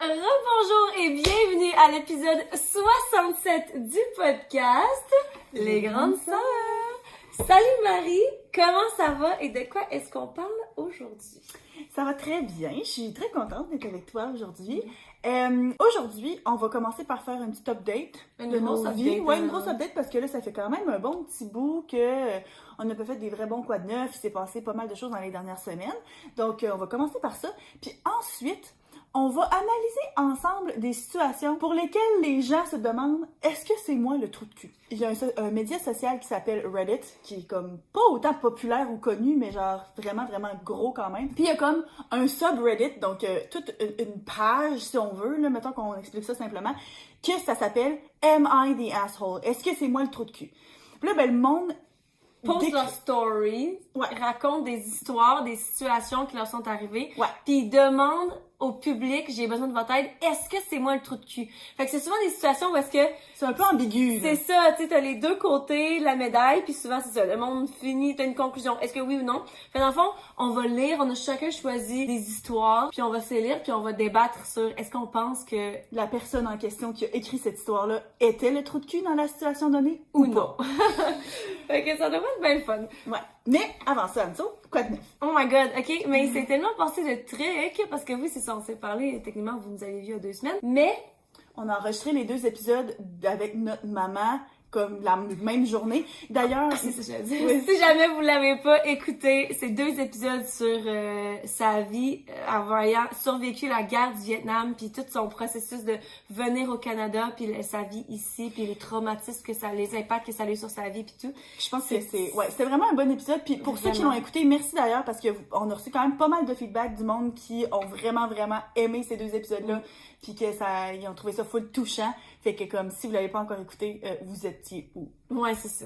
Rebonjour et bienvenue à l'épisode 67 du podcast Les Grandes Sœurs. Salut Marie, comment ça va et de quoi est-ce qu'on parle aujourd'hui? Ça va très bien, je suis très contente d'être avec toi aujourd'hui. Aujourd'hui, on va commencer par faire un petit update de nos vies. Ouais, une grosse update parce que là, ça fait quand même un bon petit bout que on n'a pas fait des vrais bons quoi de neuf. Il s'est passé pas mal de choses dans les dernières semaines. Donc, on va commencer par ça. Puis ensuite, on va analyser ensemble des situations pour lesquelles les gens se demandent « Est-ce que c'est moi le trou de cul? » Il y a un média social qui s'appelle Reddit, qui est comme pas autant populaire ou connu, mais genre vraiment, vraiment gros quand même. Puis il y a comme un subreddit, donc toute une page, si on veut, là, mettons qu'on explique ça simplement, que ça s'appelle « Am I the asshole? » Est-ce que c'est moi le trou de cul? Puis là, ben le monde Poste leur story, raconte des histoires, des situations qui leur sont arrivées, puis ils demandent au public, j'ai besoin de votre aide, est-ce que c'est moi le trou de cul? Fait que c'est souvent des situations où est-ce que... C'est un peu ambigu. C'est ça, tu sais, t'as les deux côtés de la médaille, puis souvent c'est ça, le monde finit, t'as une conclusion, est-ce que oui ou non? Fait dans le fond, on va lire, on a chacun choisi des histoires, puis on va se les lire, puis on va débattre sur est-ce qu'on pense que la personne en question qui a écrit cette histoire-là était le trou de cul dans la situation donnée ou non? Fait que ça devrait être bien le fun. Ouais. Mais avant ça, Anso, quoi de neuf? Oh my god, ok, mais il s'est tellement passé de trucs, parce que oui, c'est ça, on s'est parlé, techniquement, vous nous avez vu il y a 2 semaines, mais... On a enregistré les 2 épisodes avec notre maman, comme la même journée. D'ailleurs, c'est ça que je veux dire. Oui. Si jamais vous l'avez pas écouté, c'est 2 épisodes sur sa vie ayant survécu la guerre du Vietnam, puis tout son processus de venir au Canada, puis sa vie ici, puis les traumatismes que ça, les impacts que ça a eu sur sa vie, puis tout. Je pense que c'était vraiment un bon épisode. Puis pour ceux qui l'ont écouté, merci d'ailleurs parce que on a reçu quand même pas mal de feedback du monde qui ont vraiment aimé ces 2 épisodes-là, puis que ils ont trouvé ça full touchant. Fait que comme si vous l'avez pas encore écouté, vous étiez où? Ouais, c'est ça.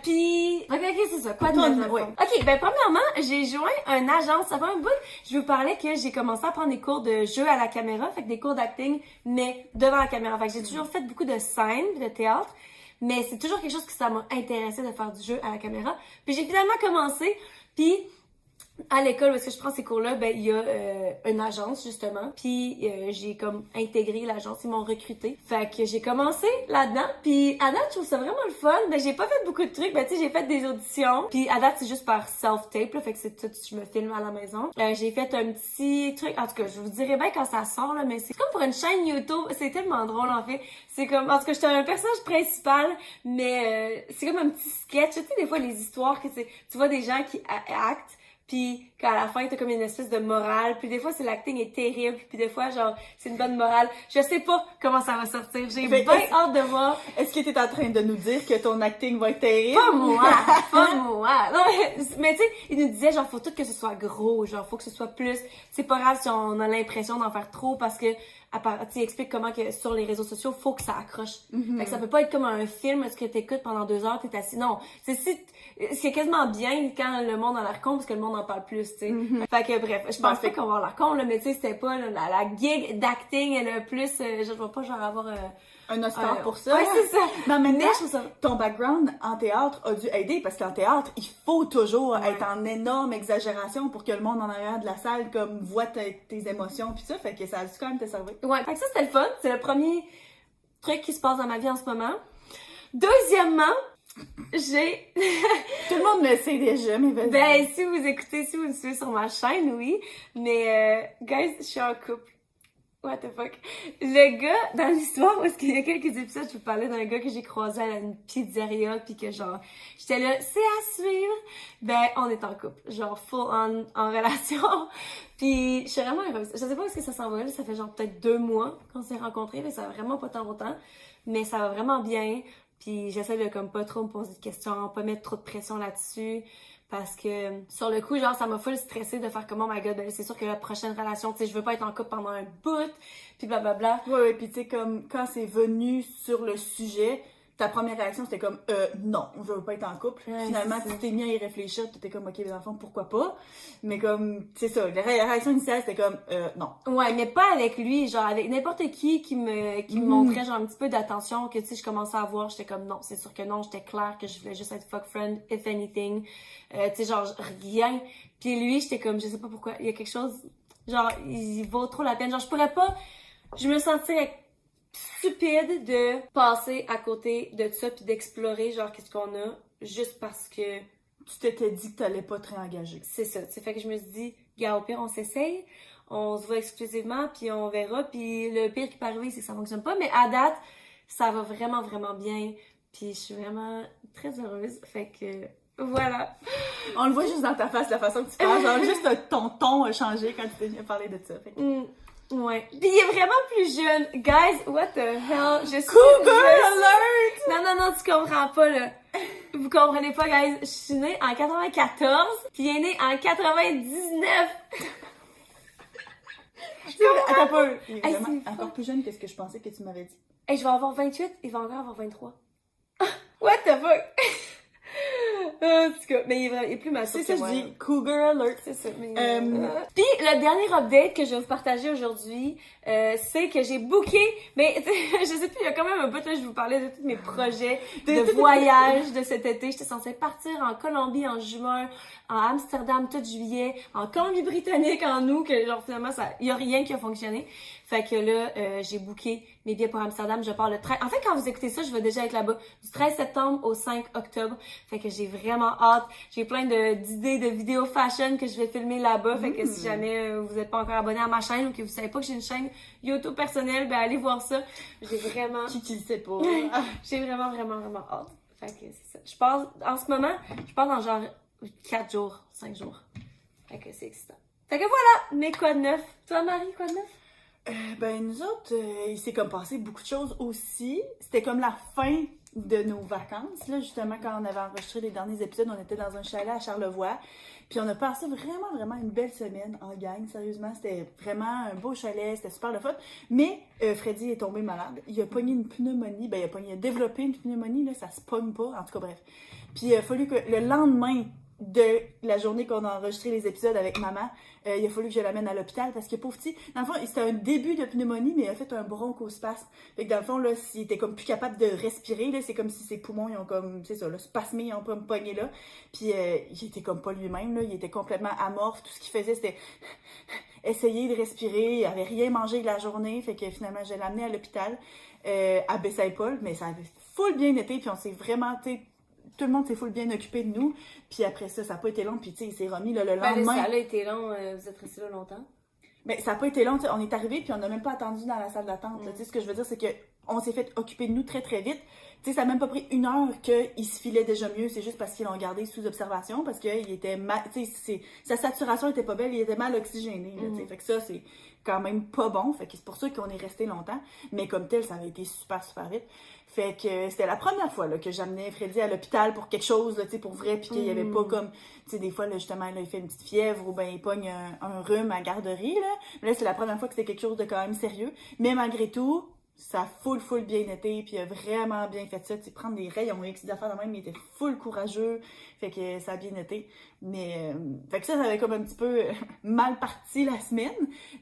Puis... Ok, c'est ça. Quoi de neuf? Ok, ben premièrement, j'ai joint une agence. Ça fait un bout. Je vous parlais que j'ai commencé à prendre des cours de jeu à la caméra, fait que des cours d'acting, mais devant la caméra. Fait que j'ai toujours fait beaucoup de scènes, de théâtre, mais c'est toujours quelque chose que ça m'a intéressé de faire du jeu à la caméra. Puis j'ai finalement commencé, puis... À l'école où est-ce que je prends ces cours-là, ben il y a une agence justement, puis j'ai comme intégré l'agence, ils m'ont recruté. Fait que j'ai commencé là-dedans, puis à date je trouve ça vraiment le fun. Ben j'ai pas fait beaucoup de trucs, ben tu sais j'ai fait des auditions, puis à date c'est juste par self-tape là, fait que c'est tout, je me filme à la maison. J'ai fait un petit truc, en tout cas je vous dirai bien quand ça sort là, mais c'est comme pour une chaîne YouTube, c'est tellement drôle en fait. C'est comme, en tout cas j'étais un personnage principal, mais c'est comme un petit sketch, tu sais des fois les histoires que tu vois des gens qui actent. Puis qu'à la fin t'as comme une espèce de morale, puis des fois c'est l'acting est terrible, puis des fois genre c'est une bonne morale. Je sais pas comment ça va sortir, j'ai bien hâte de voir. Est-ce que t'es en train de nous dire que ton acting va être terrible? Pas moi, pas moi. Non mais tu sais, il nous disait genre faut tout que ce soit gros, genre faut que ce soit plus. C'est pas grave si on a l'impression d'en faire trop parce que il explique comment que sur les réseaux sociaux faut que ça accroche. Fait que ça peut pas être comme un film est-ce que t'écoutes pendant 2 heures t'es assis. Non, c'est quasiment bien quand le monde a l'air con parce que le monde en parle plus, tu sais. Fait que bref, je pense pas qu'on va avoir l'air con là, mais tu sais c'était pas là, la gig d'acting et le plus je vais pas genre avoir un Oscar pour ça. Ouais, c'est ça. Mais maintenant, ton background en théâtre a dû aider parce qu'en théâtre, il faut toujours être en énorme exagération pour que le monde en arrière de la salle comme voit tes émotions puis ça, fait que ça a dû quand même te servir. Ouais, fait que ça c'était le fun, c'est le premier truc qui se passe dans ma vie en ce moment. Deuxièmement, j'ai... Tout le monde le sait déjà, mais vas-y. Ben, si vous me suivez sur ma chaîne, oui, mais guys, je suis en couple. What the fuck? Le gars, dans l'histoire, parce qu'il y a quelques épisodes, je vous parlais d'un gars que j'ai croisé à une pizzeria, pis que genre, j'étais là, c'est à suivre. Ben, on est en couple. Genre, full on, en relation. Puis, je suis vraiment heureuse. Je sais pas où est-ce que ça s'en va, là. Ça fait genre peut-être 2 mois qu'on s'est rencontrés, mais ça va vraiment pas tant longtemps. Mais ça va vraiment bien. Puis, j'essaie de comme pas trop me poser de questions, pas mettre trop de pression là-dessus. Parce que sur le coup, genre, ça m'a full stressé de faire comme oh my god, ben c'est sûr que la prochaine relation, tu sais, je veux pas être en couple pendant un bout, puis blablabla. Ouais, puis tu sais, comme quand c'est venu sur le sujet, ta première réaction c'était comme non, je veux pas être en couple. Finalement, tu t'es mis à y réfléchir, tu étais comme ok, les enfants, pourquoi pas? Mais comme, c'est ça, la réaction initiale c'était comme non. Ouais, mais pas avec lui, genre avec n'importe qui me montrait genre un petit peu d'attention, que tu sais, je commençais à voir, j'étais comme non, c'est sûr que non, j'étais claire que je voulais juste être fuck friend, if anything. Tu sais, genre rien. Puis lui, j'étais comme, je sais pas pourquoi, il y a quelque chose Genre, il vaut trop la peine. Genre, je me sentirais stupide de passer à côté de ça puis d'explorer, genre, qu'est-ce qu'on a, juste parce que... Tu t'étais dit que t'allais pas te réengager. C'est ça, tu sais, fait que je me suis dit, gars, au pire, on s'essaye, on se voit exclusivement, puis on verra, puis le pire qui peut arriver, c'est que ça fonctionne pas, mais à date, ça va vraiment, vraiment bien, puis je suis vraiment très heureuse, fait que... Voilà. On le voit juste dans ta face, la façon que tu parles. Genre, juste ton ton a changé quand tu t'es parlé de ça. Ouais. Puis il est vraiment plus jeune. Guys, what the hell? Cougar alert! Non, tu comprends pas, là. Vous comprenez pas, guys. Je suis née en 94, puis il est né en 99. Attends pas. Il est vraiment encore plus jeune que ce que je pensais que tu m'avais dit. Hey, je vais avoir 28, il va encore avoir 23. What the fuck? En tout cas, mais il est plus mature. C'est ça, je dis Cougar alert. C'est ça. Mais puis le dernier update que je vais vous partager aujourd'hui, c'est que j'ai booké, mais je sais plus, il y a quand même un bout là, je vous parlais de tous mes projets de voyage de cet été. J'étais censée partir en Colombie en juin, en Amsterdam tout juillet, en Colombie-Britannique en août, que genre finalement il y a rien qui a fonctionné. Fait que là, j'ai booké mes billets pour Amsterdam. Je pars le 13... En fait, quand vous écoutez ça, je vais déjà être là-bas du 13 septembre au 5 octobre. Fait que j'ai vraiment hâte. J'ai plein d'idées de vidéos fashion que je vais filmer là-bas. Fait que si jamais vous n'êtes pas encore abonné à ma chaîne ou que vous savez pas que j'ai une chaîne YouTube personnelle, ben allez voir ça. J'ai vraiment... Qui le sait pas. J'ai vraiment, vraiment, vraiment hâte. Fait que c'est ça. Je pars, en ce moment, je pars dans genre 4 jours, 5 jours. Fait que c'est excitant. Fait que voilà, mais quoi de neuf? Toi, Marie, quoi de neuf? Ben, nous autres, il s'est comme passé beaucoup de choses aussi. C'était comme la fin de nos vacances, là, justement, quand on avait enregistré les derniers épisodes, on était dans un chalet à Charlevoix. Puis on a passé vraiment, vraiment une belle semaine en gang, sérieusement. C'était vraiment un beau chalet, c'était super le fun. Mais Freddy est tombé malade. Il a pogné une pneumonie. Ben, il a développé une pneumonie, là, ça se pogne pas, en tout cas, bref. Puis il a fallu que le lendemain de la journée qu'on a enregistré les épisodes avec maman, il a fallu que je l'amène à l'hôpital parce que pauvre petit, dans le fond, c'était un début de pneumonie, mais il a fait un bronchospasme. Fait que dans le fond, là, s'il était comme plus capable de respirer, là, c'est comme si ses poumons, ils ont comme, c'est ça, là, spasmé, ils ont comme pogné là. Puis il était comme pas lui-même, là, il était complètement amorphe. Tout ce qu'il faisait, c'était essayer de respirer. Il avait rien mangé de la journée. Fait que finalement, je l'ai amené à l'hôpital, à Baie-Saint-Paul, mais ça avait full bien été, puis on s'est vraiment, tout le monde s'est full bien occupé de nous. Puis après ça, ça n'a pas été long. Puis tu sais, il s'est remis là, le lendemain. Ça a été long. Vous êtes restés là longtemps? Mais ça n'a pas été long. On est arrivé puis on n'a même pas attendu dans la salle d'attente. Tu sais, ce que je veux dire, c'est qu'on s'est fait occuper de nous très, très vite. Tu sais, ça n'a même pas pris 1 heure qu'il se filait déjà mieux. C'est juste parce qu'ils l'ont gardé sous observation. Parce qu'il était mal... Tu sais, sa saturation était pas belle. Il était mal oxygéné. Là, fait que ça, c'est quand même pas bon. Fait que c'est pour ça qu'on est resté longtemps. Mais comme tel, ça avait été super, super vite. Fait que c'était la première fois là, que j'amenais Freddy à l'hôpital pour quelque chose, là, pour vrai, puis qu'il n'y avait pas comme, tu sais, des fois, là, justement, là, il fait une petite fièvre ou ben il pogne un rhume à garderie, là. Mais là, c'est la première fois que c'était quelque chose de quand même sérieux. Mais malgré tout, ça a full bien été, puis il a vraiment bien fait ça, tu sais, prendre des rayons X d'affaires de même, il était full courageux, fait que ça a bien été. Mais, fait que ça avait comme un petit peu mal parti la semaine,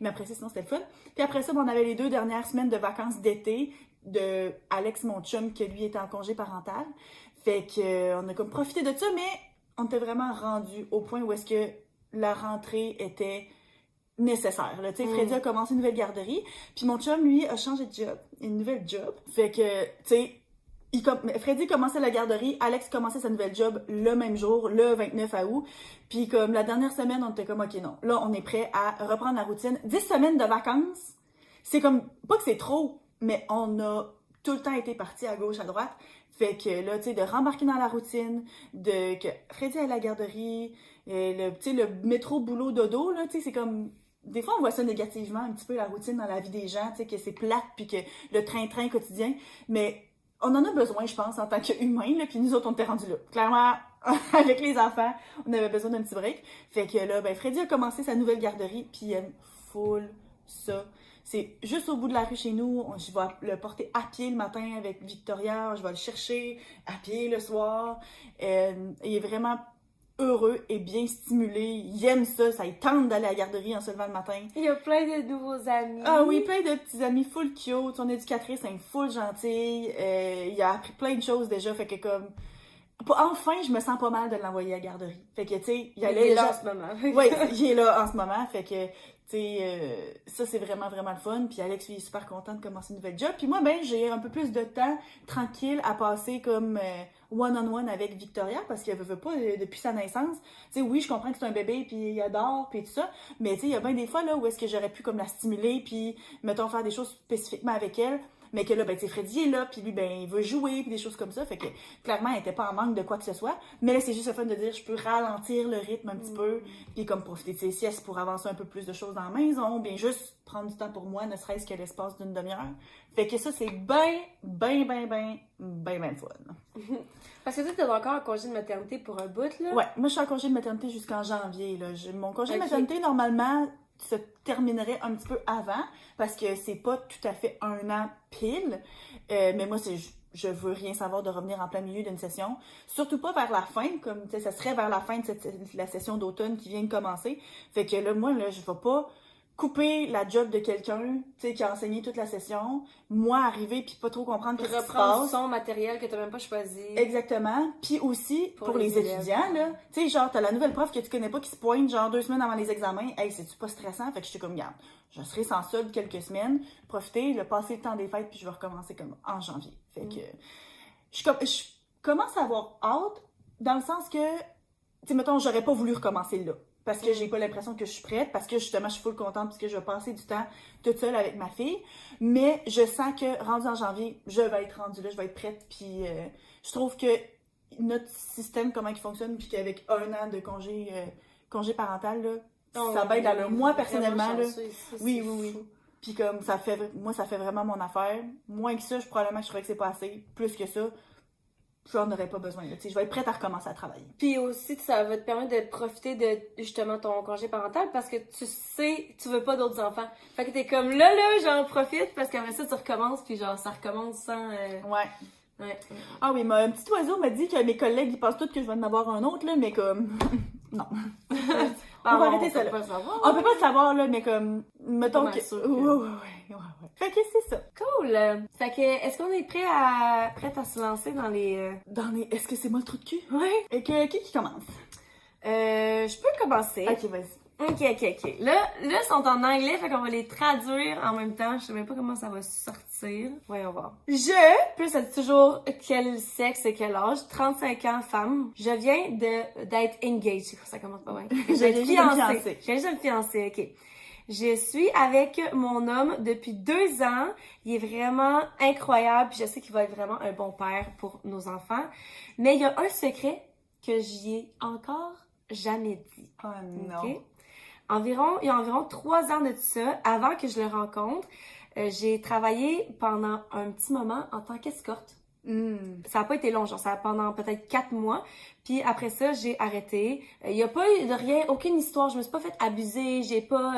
mais après ça, sinon, c'était le fun. Puis après ça, on avait les 2 dernières semaines de vacances d'été, de Alex, mon chum, que lui était en congé parental. Fait que on a comme profité de ça, mais on était vraiment rendu au point où est-ce que la rentrée était nécessaire. Tu sais, Freddy a commencé une nouvelle garderie, puis mon chum, lui, a changé de job, une nouvelle job. Fait que, tu sais, Freddy commençait la garderie, Alex commençait sa nouvelle job le même jour, le 29 août. Puis comme la dernière semaine, on était comme, OK, non, là, on est prêt à reprendre la routine. 10 semaines de vacances, c'est comme, pas que c'est trop, mais on a tout le temps été partis à gauche, à droite. Fait que là, tu sais, de rembarquer dans la routine, que Freddy à la garderie, tu sais, le métro, boulot, dodo, là, tu sais, c'est comme... Des fois, on voit ça négativement, un petit peu la routine dans la vie des gens, tu sais, que c'est plate, puis que le train-train quotidien. Mais on en a besoin, je pense, en tant qu'humain, là, puis nous autres, on était rendus là. Clairement, avec les enfants, on avait besoin d'un petit break. Fait que là, ben, Freddy a commencé sa nouvelle garderie, puis il aime full ça. C'est juste au bout de la rue chez nous. Je vais le porter à pied le matin avec Victoria. Je vais le chercher à pied le soir. Il est vraiment heureux et bien stimulé. Il aime ça. Ça lui tente d'aller à la garderie en se levant le matin. Il y a plein de nouveaux amis. Ah oui, plein de petits amis full cute. Son éducatrice est full gentille. Il a appris plein de choses déjà. Fait que comme... Enfin, je me sens pas mal de l'envoyer à la garderie. Fait que, tu sais, il est là en ce moment. Oui, il est là en ce moment. Fait que, tu sais, ça, c'est vraiment, vraiment le fun. Puis Alex, lui, est super content de commencer une nouvelle job. Puis moi, ben, j'ai un peu plus de temps tranquille à passer comme one-on-one avec Victoria parce qu'elle veut pas depuis sa naissance. Tu sais, oui, je comprends que c'est un bébé, puis il adore, puis tout ça. Mais, tu sais, il y a bien des fois, là, où est-ce que j'aurais pu comme la stimuler, puis, mettons, faire des choses spécifiquement avec elle. Mais que là, ben, tu sais, Freddy est là, puis lui, ben, il veut jouer, puis des choses comme ça. Fait que, clairement, elle était pas en manque de quoi que ce soit. Mais là, c'est juste le fun de dire, je peux ralentir le rythme un petit peu, puis comme profiter de ses siestes pour avancer un peu plus de choses dans la maison, bien juste prendre du temps pour moi, ne serait-ce que l'espace d'une demi-heure. Fait que ça, c'est ben fun. Parce que toi, t'es encore en congé de maternité pour un bout, là? Ouais, moi, je suis en congé de maternité jusqu'en janvier, là. Mon congé de maternité, normalement, se terminerait un petit peu avant parce que c'est pas tout à fait un an pile. Mais moi, je veux rien savoir de revenir en plein milieu d'une session. Surtout pas vers la fin, comme ça serait vers la fin de la session d'automne qui vient de commencer. Fait que là, moi, là, je vais pas couper la job de quelqu'un, tu sais, qui a enseigné toute la session, moi arriver puis pas trop comprendre ce qui se passe. Son matériel que t'as même pas choisi. Exactement. Puis aussi, pour les étudiants, là, tu sais, genre, t'as la nouvelle prof que tu connais pas qui se pointe, genre, 2 semaines avant les examens. Hey, c'est-tu pas stressant? Fait que je suis comme, garde, je serai sans solde quelques semaines, profiter, passer le temps des fêtes, puis je vais recommencer comme en janvier. Fait que, je commence à avoir hâte, dans le sens que, tu sais, mettons, j'aurais pas voulu recommencer là. Parce que j'ai pas l'impression que je suis prête, parce que justement, je suis full contente, parce que je vais passer du temps toute seule avec ma fille. Mais je sens que, rendu en janvier, je vais être rendue là, je vais être prête. Puis je trouve que notre système, comment il fonctionne, puis qu'avec 1 an de congé parental, là, ça m'aide à moi, personnellement. Là, oui. Puis comme, ça fait vraiment mon affaire. Moins que ça, probablement que je trouvais que c'est pas assez. Plus que ça, j'en aurais pas besoin. Là. Je vais être prête à recommencer à travailler. Puis aussi, ça va te permettre de profiter de justement ton congé parental parce que tu sais, tu veux pas d'autres enfants. Fait que t'es comme là, j'en profite parce qu'après ça, tu recommences, puis genre, ça recommence sans. Ouais. Ah oui, un petit oiseau m'a dit que mes collègues, ils pensent tous que je vais en avoir un autre, là, mais comme. Non. On va arrêter ça, là. On peut pas le savoir, là, mais comme. Mettons que. Ouais. Fait que c'est ça. Cool! Fait que, est-ce qu'on est prêt à se lancer dans les. Est-ce que c'est moi le trou de cul? Ouais. Et qui commence? Je peux commencer. Ok, vas-y. Ok. Là, ils sont en anglais, fait qu'on va les traduire en même temps. Je sais même pas comment ça va sortir. Voyons voir. Puis ça dit toujours quel sexe et quel âge. 35 ans, femme. Je viens d'être engaged. Ça commence pas bien. Je viens de fiancée. Je viens de me fiancer, ok. Je suis avec mon homme depuis 2 ans. Il est vraiment incroyable. Puis je sais qu'il va être vraiment un bon père pour nos enfants. Mais il y a un secret que j'y ai encore jamais dit. Oh non. Okay? Il y a environ 3 ans de ça, avant que je le rencontre, j'ai travaillé pendant un petit moment en tant qu'escorte. Ça n'a pas été long, genre ça a pendant peut-être 4 mois. Puis après ça, j'ai arrêté. Il n'y a pas eu de rien, aucune histoire. Je me suis pas fait abuser. J'ai pas,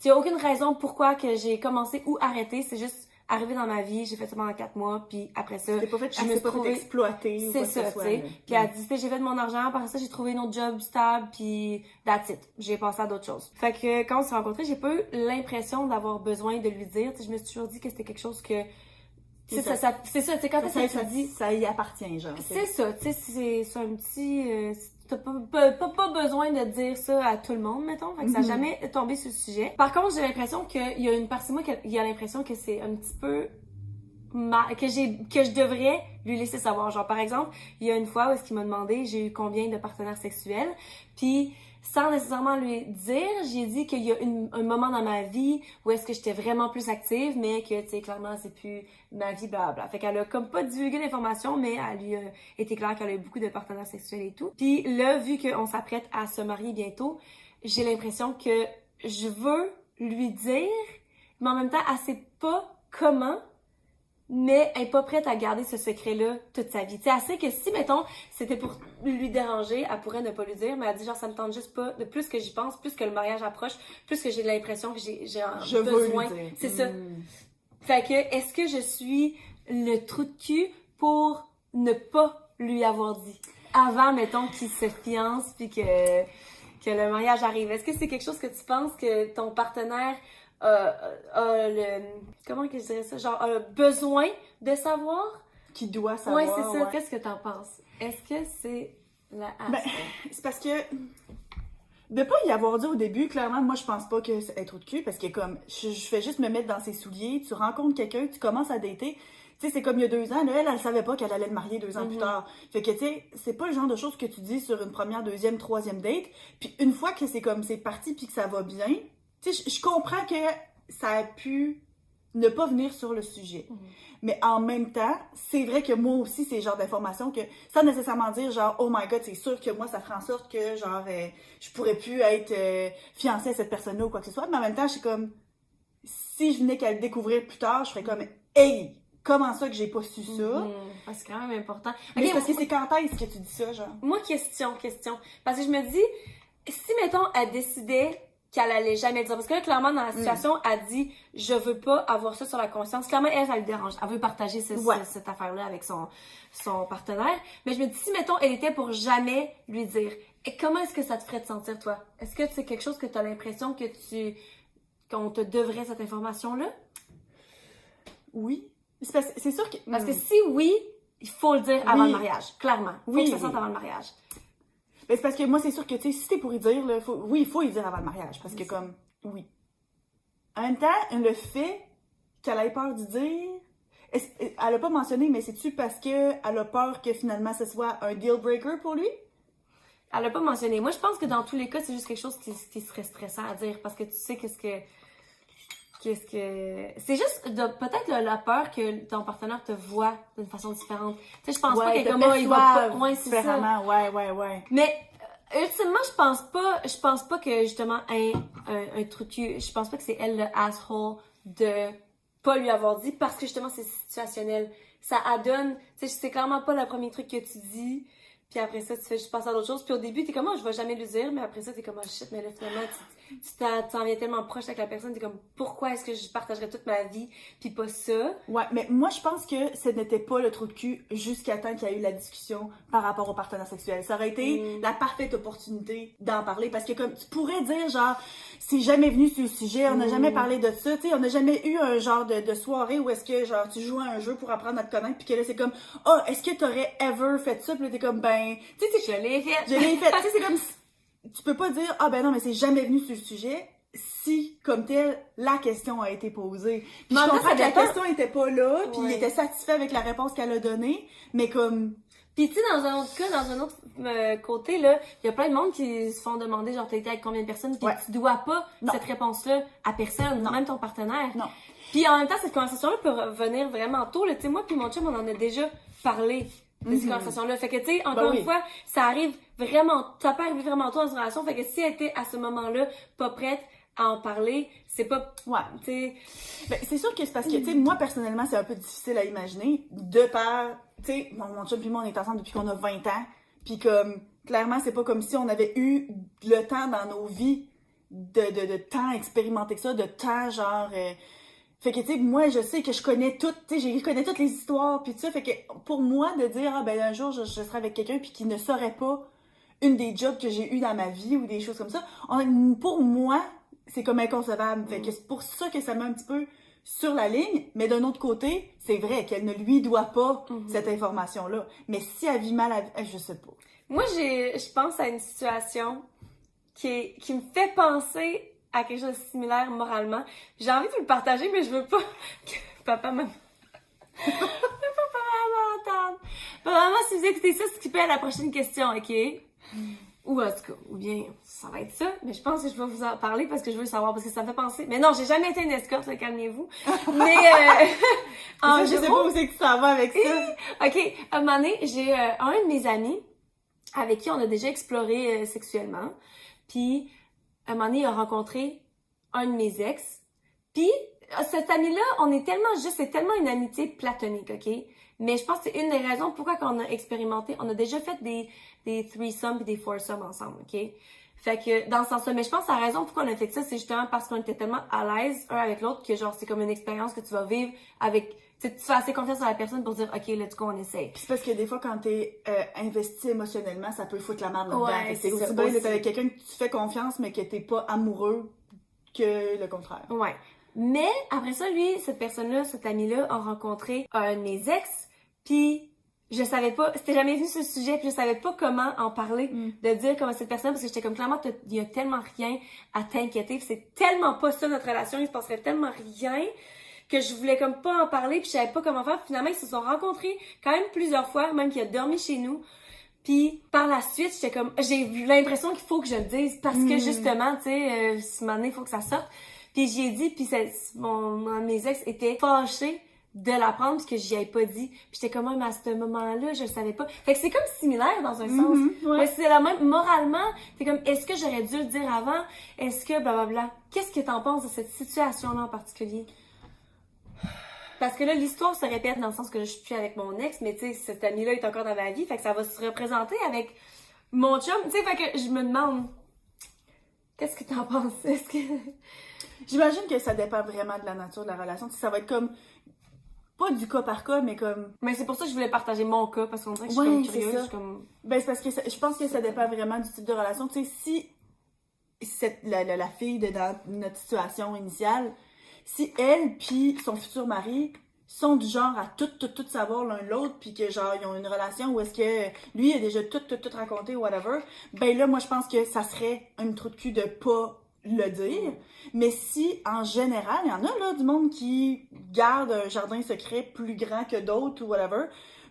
il y a aucune raison pourquoi que j'ai commencé ou arrêté. C'est juste arrivé dans ma vie. J'ai fait ça pendant 4 mois. Puis après ça, je me suis pas fait exploiter. C'est ça, tu sais. Puis elle dit, j'ai fait de mon argent. Après ça, j'ai trouvé un autre job stable. Puis that's it. J'ai passé à d'autres choses. Fait que quand on s'est rencontrés, j'ai pas eu l'impression d'avoir besoin de lui dire. T'sais, je me suis toujours dit que c'était quelque chose que c'est ça, tu sais, quand ça dit, ça y appartient, genre. C'est ça, tu sais, c'est un petit, t'as pas besoin de dire ça à tout le monde, mettons, fait que ça n'a jamais tombé sur le sujet. Par contre, j'ai l'impression qu'il y a une partie de moi qui a l'impression que c'est un petit peu que je devrais lui laisser savoir. Genre, par exemple, il y a une fois où est-ce qu'il m'a demandé j'ai eu combien de partenaires sexuels, puis sans nécessairement lui dire, j'ai dit qu'il y a un moment dans ma vie où est-ce que j'étais vraiment plus active, mais que, tu sais, clairement, c'est plus ma vie, blablabla. Fait qu'elle a comme pas divulgué l'information, mais elle lui a été claire qu'elle a eu beaucoup de partenaires sexuels et tout. Puis là, vu qu'on s'apprête à se marier bientôt, j'ai l'impression que je veux lui dire, mais en même temps, elle sait pas comment, mais elle est pas prête à garder ce secret-là toute sa vie. Tu sais, elle sait que si, mettons, c'était pour lui déranger, elle pourrait ne pas lui dire, mais elle dit genre, ça me tente juste pas, de plus que j'y pense, plus que le mariage approche, plus que j'ai l'impression que j'ai besoin. C'est ça. Fait que, est-ce que je suis le trou de cul pour ne pas lui avoir dit? Avant, mettons, qu'il se fiance puis que le mariage arrive. Est-ce que c'est quelque chose que tu penses que ton partenaire comment que je dirais ça? Genre, a besoin de savoir? Qui doit savoir. Ouais, c'est ça. Ouais. Qu'est-ce que t'en penses? Est-ce que c'est la Ben, c'est parce que de pas y avoir dit au début, clairement, moi je pense pas que c'est être au de cul, parce que comme je fais juste me mettre dans ses souliers, tu rencontres quelqu'un, tu commences à dater. Tu sais, c'est comme il y a 2 ans, là, elle savait pas qu'elle allait le marier 2 ans plus tard. Fait que, tu sais, c'est pas le genre de choses que tu dis sur une première, deuxième, troisième date. Puis une fois que c'est comme, c'est parti puis que ça va bien, tu sais, je comprends que ça a pu ne pas venir sur le sujet. Mais en même temps, c'est vrai que moi aussi, c'est le genre d'informations que, sans nécessairement dire genre, oh my god, c'est sûr que moi, ça ferait en sorte que, genre, je pourrais plus être fiancée à cette personne-là ou quoi que ce soit. Mais en même temps, je suis comme, si je venais qu'à le découvrir plus tard, je serais comme, hey! Comment ça que j'ai pas su ça? C'est quand même important. Mais parce que c'est quand est-ce que tu dis ça, genre? Moi, question. Parce que je me dis, si, mettons, elle décidait qu'elle allait jamais dire, parce que là, clairement, dans la situation, elle dit, je veux pas avoir ça sur la conscience. Clairement, elle, ça lui dérange. Elle veut partager cette affaire-là avec son partenaire. Mais je me dis, si, mettons, elle était pour jamais lui dire, et comment est-ce que ça te ferait te sentir, toi? Est-ce que c'est quelque chose que tu as l'impression qu'on te devrait cette information-là? Oui. C'est sûr que... Parce que si oui, il faut le dire avant le mariage, clairement. Faut que ça sorte avant le mariage. Ben, c'est parce que moi, c'est sûr que, tu sais, si t'es pour y dire, là, il faut y dire avant le mariage. Parce que, comme, oui. En même temps, le fait qu'elle ait peur d'y dire... Elle a pas mentionné, mais c'est-tu parce qu'elle a peur que, finalement, ce soit un deal breaker pour lui? Elle a pas mentionné. Moi, je pense que dans tous les cas, c'est juste quelque chose qui serait stressant à dire. Parce que tu sais c'est juste peut-être la peur que ton partenaire te voit d'une façon différente. Tu sais, je pense pas que comme il va pas moins c'est ça. Ouais. Mais ultimement, je pense pas que justement un truc, je pense pas que c'est elle le asshole de pas lui avoir dit parce que justement c'est situationnel. Ça adonne, tu sais, c'est clairement pas le premier truc que tu dis. Puis après ça, tu fais juste passer à d'autres choses. Puis au début, t'es comme, oh, je vais jamais lui dire. Mais après ça, t'es comme, oh shit, mais là, finalement, tu t'en viens tellement proche avec la personne. T'es comme, pourquoi est-ce que je partagerais toute ma vie, puis pas ça? Ouais, mais moi, je pense que ce n'était pas le trou de cul jusqu'à temps qu'il y a eu la discussion par rapport au partenaire sexuel. Ça aurait été la parfaite opportunité d'en parler. Parce que comme, tu pourrais dire, genre, c'est jamais venu sur le sujet, on n'a jamais parlé de ça. Tu sais, on n'a jamais eu un genre de soirée où est-ce que, genre, tu joues à un jeu pour apprendre à te connaître. Puis que là, c'est comme, oh, est-ce que t'aurais ever fait ça? Puis là, t'es comme, ben, tu sais, je l'ai fait. Tu sais, c'est comme, tu peux pas dire, ah ben non, mais c'est jamais venu sur le sujet, si, comme tel, la question a été posée. Puis je comprends que la question était pas là, puis il était satisfait avec la réponse qu'elle a donnée, mais comme... Puis tu sais, dans un autre cas, dans un autre côté, là, il y a plein de monde qui se font demander, genre, t'as été avec combien de personnes, puis tu dois pas cette réponse-là à personne, même ton partenaire. Non. Puis en même temps, cette conversation-là peut revenir vraiment tôt, là. Tu sais, moi puis mon chum, on en a déjà parlé de cette conversation-là. Fait que, tu sais, encore une fois, ça peut arriver vraiment tôt dans une relation. Fait que si elle était à ce moment-là pas prête à en parler, c'est pas... tu sais... Ben, c'est sûr que c'est parce que, tu sais, moi, personnellement, c'est un peu difficile à imaginer, de par... Tu sais, mon chum puis moi, on est ensemble depuis qu'on a 20 ans, puis comme, clairement, c'est pas comme si on avait eu le temps dans nos vies de temps expérimenter ça, de temps, genre... Fait que, tu sais, moi, je sais que je connais toutes, tu sais, je connais toutes les histoires, puis tout ça. Fait que, pour moi, de dire, ah, ben, un jour, je serai avec quelqu'un, puis qui ne saurait pas une des jobs que j'ai eu dans ma vie, ou des choses comme ça, pour moi, c'est comme inconcevable. Fait que c'est pour ça que ça met un petit peu sur la ligne. Mais d'un autre côté, c'est vrai qu'elle ne lui doit pas cette information-là. Mais si elle vit mal, je sais pas. Moi, je pense à une situation qui me fait penser à quelque chose de similaire moralement. J'ai envie de vous le partager, mais je veux pas que papa, maman... je veux pas papa, maman entendre. Papa, maman, si vous écoutez ça, skippez à la prochaine question, OK? Ou en tout cas, ou bien ça va être ça, mais je pense que je vais vous en parler parce que je veux savoir, parce que ça me fait penser. Mais non, j'ai jamais été une escorte, calmez-vous. Mais je sais pas où c'est que tu t'en vas avec ça. OK, à un moment donné, j'ai un de mes amis avec qui on a déjà exploré sexuellement. Puis à un moment donné, il a rencontré un de mes ex. Puis cet ami-là, c'est tellement une amitié platonique, OK? Mais je pense que c'est une des raisons pourquoi qu'on a expérimenté, on a déjà fait des threesomes et des foursomes ensemble, OK? Fait que, dans ce sens-là, mais je pense que la raison pourquoi on a fait ça, c'est justement parce qu'on était tellement à l'aise un avec l'autre que genre, c'est comme une expérience que tu vas vivre avec, tu fais assez confiance à la personne pour dire, OK, let's go, on essaie. Puis c'est parce que des fois, quand t'es investi émotionnellement, ça peut foutre la merde là-dedans. Ouais, c'est aussi bien d'être avec quelqu'un que tu fais confiance, mais que t'es pas amoureux que le contraire. Ouais. Mais, après ça, lui, cette personne-là, cet ami-là, a rencontré un de mes ex, puis je savais pas, c'était jamais venu ce sujet, puis je savais pas comment en parler, de dire comment cette personne, parce que j'étais comme, clairement, il y a tellement rien à t'inquiéter, puis c'est tellement pas ça notre relation, il se passerait tellement rien que je voulais comme pas en parler, puis je savais pas comment faire. Finalement, ils se sont rencontrés quand même plusieurs fois, même qu'il a dormi chez nous. Puis par la suite, j'étais comme, j'ai eu l'impression qu'il faut que je le dise, parce que justement, tu sais, ce moment donné, il faut que ça sorte. Puis j'y ai dit, puis mes ex étaient fâchés de l'apprendre parce que j'y avais pas dit. Puis j'étais comme même à ce moment-là, je le savais pas. Fait que c'est comme similaire dans un sens. Ouais. C'est la même, moralement, t'es comme, est-ce que j'aurais dû le dire avant? Est-ce que blablabla? Qu'est-ce que t'en penses de cette situation-là en particulier? Parce que là, l'histoire se répète dans le sens que je suis plus avec mon ex, mais tu sais, cet ami-là est encore dans ma vie, fait que ça va se représenter avec mon chum. Tu sais, fait que je me demande, qu'est-ce que t'en penses? Est-ce que... J'imagine que ça dépend vraiment de la nature de la relation. Tu sais, ça va être comme, pas du cas par cas, mais comme... Mais c'est pour ça que je voulais partager mon cas, parce qu'on dirait que je suis Ouais, comme c'est curieuse, ça. je suis comme... Ben, c'est parce que je pense que ça dépend vraiment du type de relation. Tu sais, si la fille de dans notre situation initiale, si elle puis son futur mari sont du genre à tout savoir l'un l'autre, puis que genre ils ont une relation où est-ce que lui a déjà tout raconté ou whatever, ben là, moi je pense que ça serait un trou de cul de pas le dire. Mais si, en général, il y en a là du monde qui garde un jardin secret plus grand que d'autres ou whatever,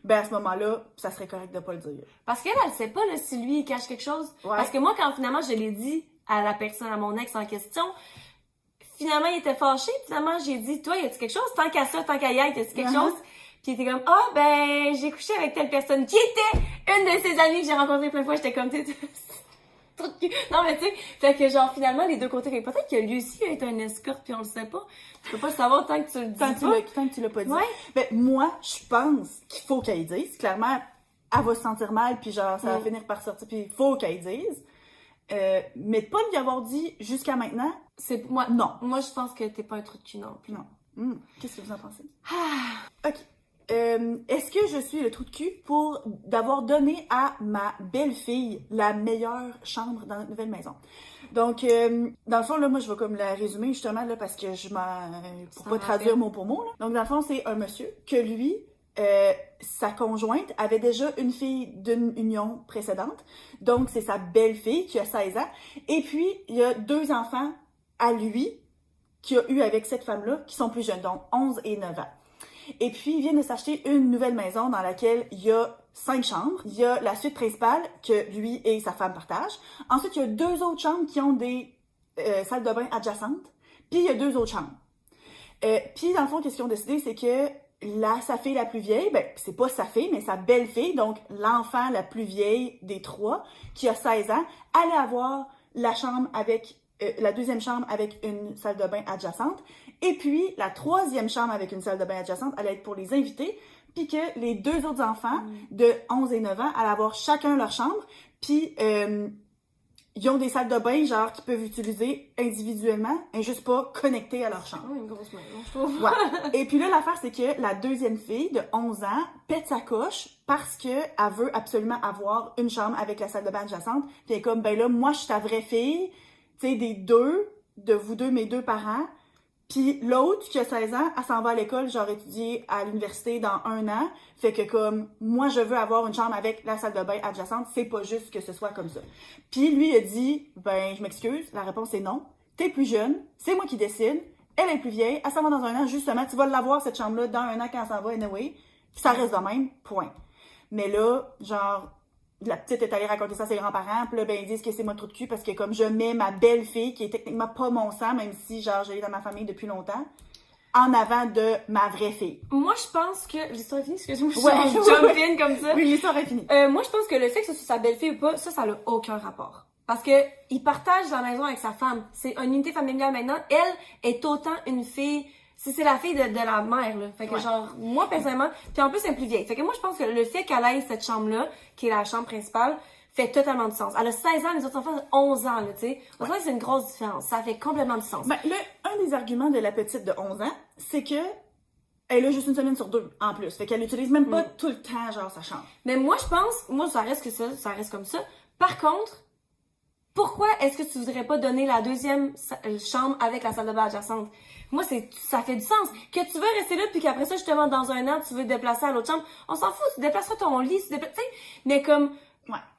ben à ce moment-là, ça serait correct de pas le dire. Parce qu'elle, elle sait pas là, si lui, il cache quelque chose. Ouais. Parce que moi, quand finalement je l'ai dit à la personne, à mon ex en question, finalement, il était fâché. Finalement, j'ai dit, toi, y a-tu quelque chose? Tant qu'à ça, tant qu'à y être, y a-tu quelque chose? Puis il était comme, ah, ben, j'ai couché avec telle personne qui était une de ses amies que j'ai rencontrées plein de fois. J'étais comme, tu sais, non, mais tu sais, fait que genre, finalement, les deux côtés, peut-être que lui aussi a été un escorte, puis on le sait pas. Tu peux pas le savoir tant que tu le dis Tant pas. que tu l'as pas dit. Ouais. Ben, moi, je pense qu'il faut qu'elle dise. Clairement, elle va se sentir mal, puis genre, ça va finir par sortir, puis il faut qu'elle dise. Mais de pas lui avoir dit jusqu'à maintenant, C'est, moi, non. Moi, je pense que t'es pas un trou de cul non plus. Non. Qu'est-ce que vous en pensez? Ah. OK. Est-ce que je suis le trou de cul pour d'avoir donné à ma belle-fille la meilleure chambre dans notre nouvelle maison? Donc, dans le fond, là, moi, je vais comme la résumer justement, là, parce que pour pas traduire mot pour mot, là. Donc, dans le fond, c'est un monsieur que lui, sa conjointe avait déjà une fille d'une union précédente. Donc, c'est sa belle-fille qui a 16 ans. Et puis, il y a 2 enfants à lui qu'il a eu avec cette femme-là qui sont plus jeunes, donc 11 et 9 ans. Et puis, il vient de s'acheter une nouvelle maison dans laquelle il y a 5 chambres. Il y a la suite principale que lui et sa femme partagent. Ensuite, il y a 2 autres chambres qui ont des salles de bain adjacentes. Puis, il y a 2 autres chambres. Puis, dans le fond, qu'est-ce qu'ils ont décidé, c'est que sa fille la plus vieille, ben, c'est pas sa fille, mais sa belle-fille, donc l'enfant la plus vieille des 3, qui a 16 ans, allait avoir la chambre avec la deuxième chambre avec une salle de bain adjacente. Et puis, la troisième chambre avec une salle de bain adjacente allait être pour les invités. Puis que les 2 autres enfants de 11 et 9 ans allaient avoir chacun leur chambre. Puis, ils ont des salles de bain, genre, qu'ils peuvent utiliser individuellement et juste pas connectées à leur chambre. Oh, une grosse maison, je trouve. Ouais. Et puis là, l'affaire, c'est que la deuxième fille de 11 ans pète sa coche parce qu'elle veut absolument avoir une chambre avec la salle de bain adjacente. Puis elle est comme, ben là, moi, je suis ta vraie fille, tu sais, de vous deux, mes 2 parents. Puis l'autre, qui a 16 ans, elle s'en va à l'école, genre étudier à l'université dans 1 an. Fait que comme, moi, je veux avoir une chambre avec la salle de bain adjacente, c'est pas juste que ce soit comme ça. Puis lui, il a dit, ben, je m'excuse, la réponse est non. T'es plus jeune, c'est moi qui décide. Elle est plus vieille, elle s'en va dans 1 an, justement, tu vas l'avoir, cette chambre-là, dans 1 an quand elle s'en va, anyway. Puis ça reste de même, point. Mais là, genre, la petite est allée raconter ça à ses grands-parents, puis là, ben, ils disent que c'est moi le trou de cul parce que comme je mets ma belle-fille, qui est techniquement pas mon sang, même si, genre, je l'ai dans ma famille depuis longtemps, en avant de ma vraie fille. Moi, je pense que... L'histoire est finie, excuse-moi, Ouais, je jump in comme ça. Oui, l'histoire est finie. Moi, je pense que le fait que ce soit sa belle-fille ou pas, ça n'a aucun rapport. Parce que il partage la maison avec sa femme. C'est une unité familiale maintenant. Elle est autant une fille... C'est la fille de la mère, là. Fait que genre, moi, personnellement... Puis en plus, elle est plus vieille. Fait que moi, je pense que le fait qu'elle ait cette chambre-là, qui est la chambre principale, fait totalement du sens. Elle a 16 ans, les autres enfants ont 11 ans, là, tu sais. On dirait que c'est une grosse différence. Ça fait complètement du sens. Ben, un des arguments de la petite de 11 ans, c'est que elle a juste une semaine sur 2, en plus. Fait qu'elle utilise même pas tout le temps, genre, sa chambre. Mais moi, je pense... Moi, ça reste que ça. Ça reste comme ça. Par contre... pourquoi est-ce que tu voudrais pas donner la deuxième chambre avec la salle de bain adjacente? Moi, ça fait du sens. Que tu veux rester là, puis qu'après ça, justement, dans un an, tu veux te déplacer à l'autre chambre, on s'en fout, tu déplaceras ton lit, tu sais, mais comme,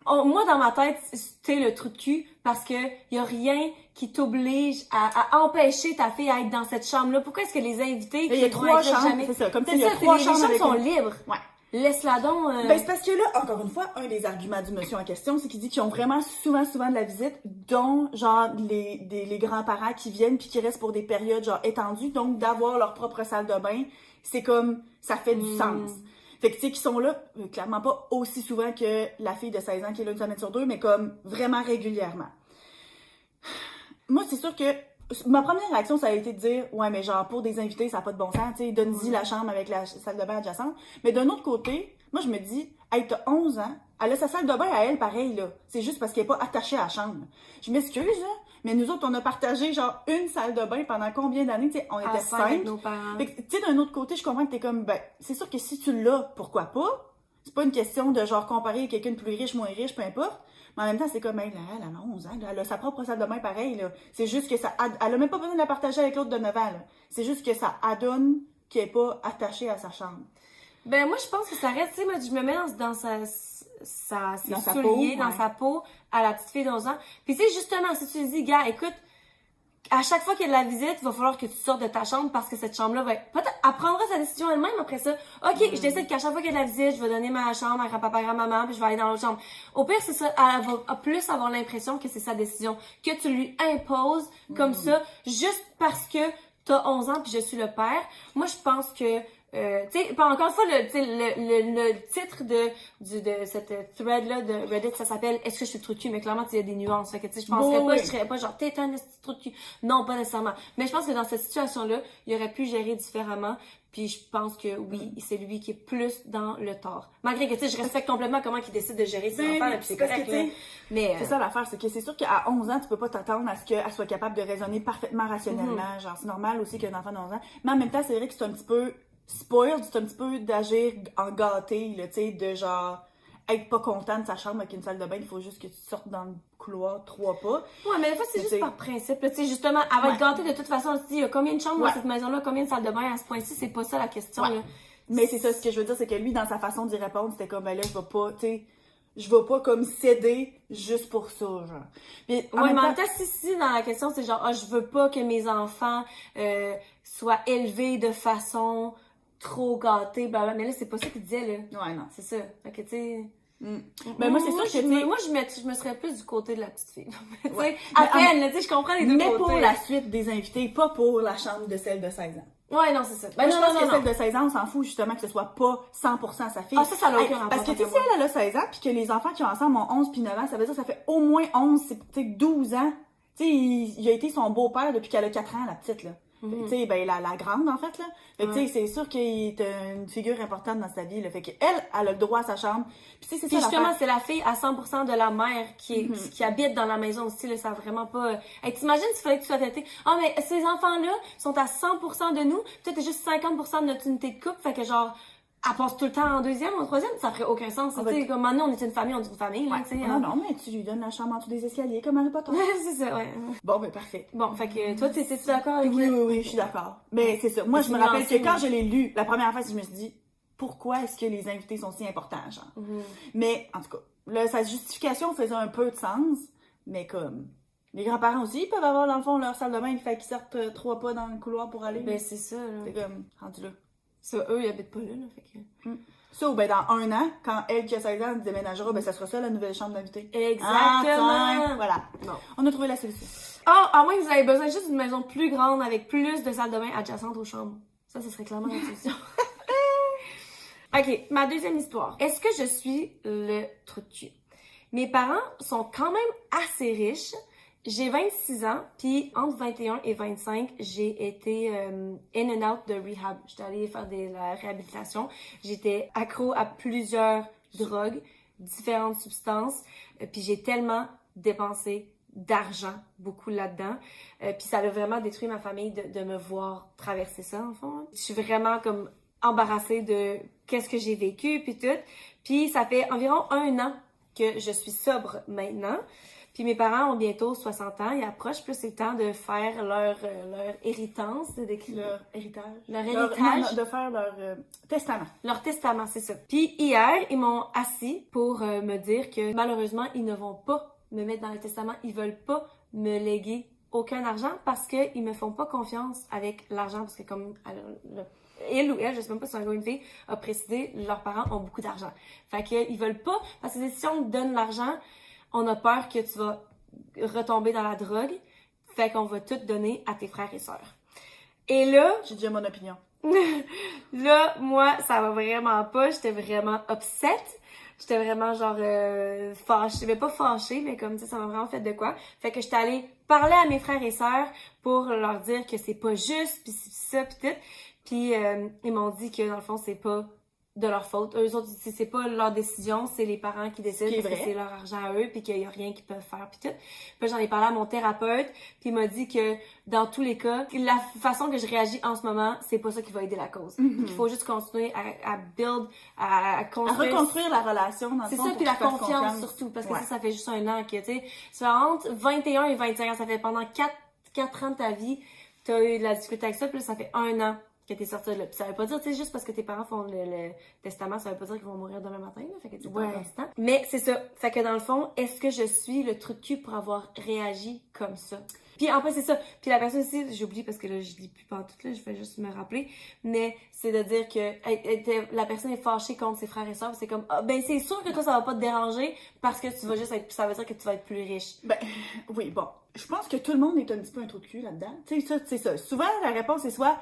moi, dans ma tête, t'es le trou de cul, parce que y a rien qui t'oblige à empêcher ta fille à être dans cette chambre-là. Pourquoi est-ce que les invités... Il y a 3 chambres, c'est ça. Comme il y a 3 chambres. Les chambres sont libres. Ouais. Laisse-la donc... Ben, c'est parce que là, encore une fois, un des arguments du monsieur en question, c'est qu'il dit qu'ils ont vraiment souvent de la visite, dont, genre, les grands-parents qui viennent puis qui restent pour des périodes, genre, étendues. Donc, d'avoir leur propre salle de bain, c'est comme, ça fait du sens. Fait que, tu sais, qui sont là, clairement pas aussi souvent que la fille de 16 ans qui est là une semaine sur 2, mais comme, vraiment régulièrement. Moi, c'est sûr que ma première réaction, ça a été de dire, ouais, mais genre, pour des invités, ça n'a pas de bon sens, tu sais, donne-y la chambre avec la salle de bain adjacente. Mais d'un autre côté, moi, je me dis, hey, t'as 11 ans, elle a sa salle de bain à elle, pareil, là. C'est juste parce qu'elle n'est pas attachée à la chambre. Je m'excuse, là, mais nous autres, on a partagé, genre, une salle de bain pendant combien d'années, tu sais, on était 5. Tu sais, d'un autre côté, je comprends que t'es comme, ben, c'est sûr que si tu l'as, pourquoi pas? C'est pas une question de, genre, comparer quelqu'un de plus riche, moins riche, peu importe. Mais en même temps, c'est comme, elle a 11 ans, elle a sa propre salle de bain pareil, là. C'est juste que ça, elle a même pas besoin de la partager avec l'autre de 9 ans, là. C'est juste que ça adonne qu'elle est pas attachée à sa chambre. Ben, moi, je pense que ça reste, tu sais, moi, je me mets dans sa souliers, dans sa peau, à la petite fille d'11 ans. Puis, tu sais, justement, si tu dis, gars, écoute, à chaque fois qu'il y a de la visite, il va falloir que tu sortes de ta chambre parce que cette chambre-là va être... Peut-être, elle prendra sa décision elle-même après ça. OK, je décide qu'à chaque fois qu'il y a de la visite, je vais donner ma chambre à grand-papa, grand-maman, puis je vais aller dans l'autre chambre. Au pire, c'est ça, elle va plus avoir l'impression que c'est sa décision, que tu lui imposes comme ça, juste parce que t'as 11 ans puis je suis le père. Moi, je pense que... tu sais, encore une fois, le titre de cette thread-là de Reddit, ça s'appelle « Est-ce que je suis trop de cul? » Mais clairement, il y a des nuances. Fait que, tu sais, je penserais pas, je serais pas genre « T'es un trop de cul. » Non, pas nécessairement. Mais je pense que dans cette situation-là, il aurait pu gérer différemment. Puis je pense que oui, c'est lui qui est plus dans le tort. Malgré que, tu sais, je respecte complètement comment il décide de gérer ses enfants, puis c'est correct, là. Mais... C'est ça l'affaire, c'est que c'est sûr qu'à 11 ans, tu peux pas t'attendre à ce qu'elle soit capable de raisonner parfaitement rationnellement. Genre, c'est normal aussi qu'un enfant d'11 ans. Mais en même temps, c'est vrai que c'est un petit peu... spoiled, c'est un petit peu d'agir en gâté, là, tu sais, de genre être pas content de sa chambre avec une salle de bain, il faut juste que tu sortes dans le couloir 3 pas. Ouais, mais des fois, c'est juste par principe, tu sais, justement, elle va être gâtée de toute façon, il y a combien de chambres dans cette maison-là, combien de salles de bain à ce point-ci, c'est pas ça la question, là. Mais c'est ça, ce que je veux dire, c'est que lui, dans sa façon d'y répondre, c'était comme, ben là, je vais pas, tu sais, je vais pas comme céder juste pour ça, genre. Mais en même temps, si dans la question, c'est genre, je veux pas que mes enfants soient élevés de façon trop gâtée, blablabla. Mais là, c'est pas ça qu'il disait, là. Ouais, non. C'est ça. Fait que, tu sais... Ben, moi, c'est sûr que, moi, je me serais plus du côté de la petite fille. Tu sais, à peine, tu sais, je comprends les deux côtés. Mais pour la suite des invités, pas pour la chambre de celle de 16 ans. Ouais, non, c'est ça. Ben, je pense que celle de 16 ans, on s'en fout justement que ce soit pas 100% sa fille. Ah, ça a aucun rapport. Parce que, tu sais, si elle a 16 ans, puis que les enfants qui ont ensemble ont 11 puis 9 ans, ça veut dire que ça fait au moins 11, c'est 12 ans. Tu sais, il a été son beau-père depuis qu'elle a 4 ans, la petite, là. Tu sais, ben, la grande, en fait, là. Fait que, tu sais, c'est sûr qu'il est une figure importante dans sa vie, là. Fait qu'elle, elle a le droit à sa chambre. Puis, tu sais, c'est ça. Justement, c'est la fille à 100% de la mère qui habite dans la maison aussi, là. Ça a vraiment pas. Hey, t'imagines s'il fallait que tu sois têtée. Ah, mais ces enfants-là sont à 100% de nous. Peut-être t'es juste 50% de notre unité de couple. Fait que, genre, elle passe tout le temps en deuxième ou en troisième, ça ferait aucun sens. Tu sais, comme maintenant, on est une famille, on est une famille, là, tu sais. Non, mais tu lui donnes la chambre en dessous des escaliers, comme Harry Potter. C'est ça, ouais. Bon, ben, parfait. Bon, fait que toi, t'es-tu d'accord avec Oui, je suis d'accord. Mais c'est ça. Moi, je me rappelle que quand je l'ai lu, la première fois, je me suis dit, pourquoi est-ce que les invités sont si importants, genre? Mais, en tout cas, là, sa justification faisait un peu de sens, mais comme... Les grands-parents aussi, ils peuvent avoir, dans le fond, leur salle de bain, il fait qu'ils sortent 3 pas dans le couloir pour aller. Ben, c'est ça, là. C'est comme, rendu là. Ça, eux, ils habitent pas là, fait que... Ça, ben, dans 1 an, quand elle, qui a 16 ans, déménagera, ben, ça sera ça, la nouvelle chambre d'invité. Exactement! Voilà. Non. On a trouvé la solution. Ah, à moins que vous avez besoin juste d'une maison plus grande avec plus de salles de bain adjacentes aux chambres. Ça, ce serait clairement la solution. OK, ma deuxième histoire. Est-ce que je suis le trou de cul? Mes parents sont quand même assez riches. J'ai 26 ans, puis entre 21 et 25, j'ai été in and out de rehab. J'étais allée faire de la réhabilitation. J'étais accro à plusieurs drogues, différentes substances, puis j'ai tellement dépensé d'argent, beaucoup là-dedans. Puis ça a vraiment détruit ma famille de me voir traverser ça, en fond. Je suis vraiment comme embarrassée de qu'est-ce que j'ai vécu, puis tout. Puis ça fait environ 1 an que je suis sobre maintenant. Puis mes parents ont bientôt 60 ans, ils approchent, plus c'est le temps de faire leur héritance, leur héritage. Leur héritage. De faire leur testament. Leur testament, c'est ça. Puis hier, ils m'ont assis pour me dire que malheureusement, ils ne vont pas me mettre dans le testament, ils veulent pas me léguer aucun argent parce qu'ils me font pas confiance avec l'argent, parce que comme il ou elle, je sais même pas si c'est un gars ou une fille, a précisé, leurs parents ont beaucoup d'argent. Fait qu'ils veulent pas, parce que si on te donne l'argent, on a peur que tu vas retomber dans la drogue, fait qu'on va tout donner à tes frères et sœurs. Et là... J'ai déjà mon opinion. Là, moi, ça va vraiment pas, j'étais vraiment upset. J'étais vraiment genre fâchée, mais pas fâchée, mais comme ça m'a vraiment fait de quoi. Fait que j'étais allée parler à mes frères et sœurs pour leur dire que c'est pas juste, pis ça, pis tout. Puis ils m'ont dit que dans le fond, c'est pas de leur faute. Eux autres, c'est pas leur décision, c'est les parents qui décident parce que c'est leur argent à eux, puis qu'il y a rien qu'ils peuvent faire, puis tout. Puis j'en ai parlé à mon thérapeute, puis il m'a dit que dans tous les cas, la façon que je réagis en ce moment, c'est pas ça qui va aider la cause. Il faut juste continuer à build, à construire... À reconstruire la relation, dans le fond. C'est ça, puis la confiance surtout, parce que ça fait juste un an que, tu sais, ça entre 21 et 25 ans, ça fait pendant 4 ans de ta vie, t'as eu de la difficulté avec ça, puis là, ça fait un an que t'es sorti de là. Puis ça veut pas dire, tu sais, juste parce que tes parents font le testament, ça veut pas dire qu'ils vont mourir demain matin, là. Fait que tu pas encore du temps. Mais c'est ça. Fait que dans le fond, est-ce que je suis le trou de cul pour avoir réagi comme ça? Puis en fait, c'est ça. Puis la personne aussi, j'oublie parce que là, je lis plus pantoute, là, je vais juste me rappeler. Mais c'est de dire que la personne est fâchée contre ses frères et sœurs. C'est comme, ben c'est sûr que toi, ça va pas te déranger parce que tu vas juste être, ça veut dire que tu vas être plus riche. Ben, oui, bon. Je pense que tout le monde est un petit peu un trou de cul là-dedans. Tu sais, ça, c'est ça. Souvent, la réponse est soit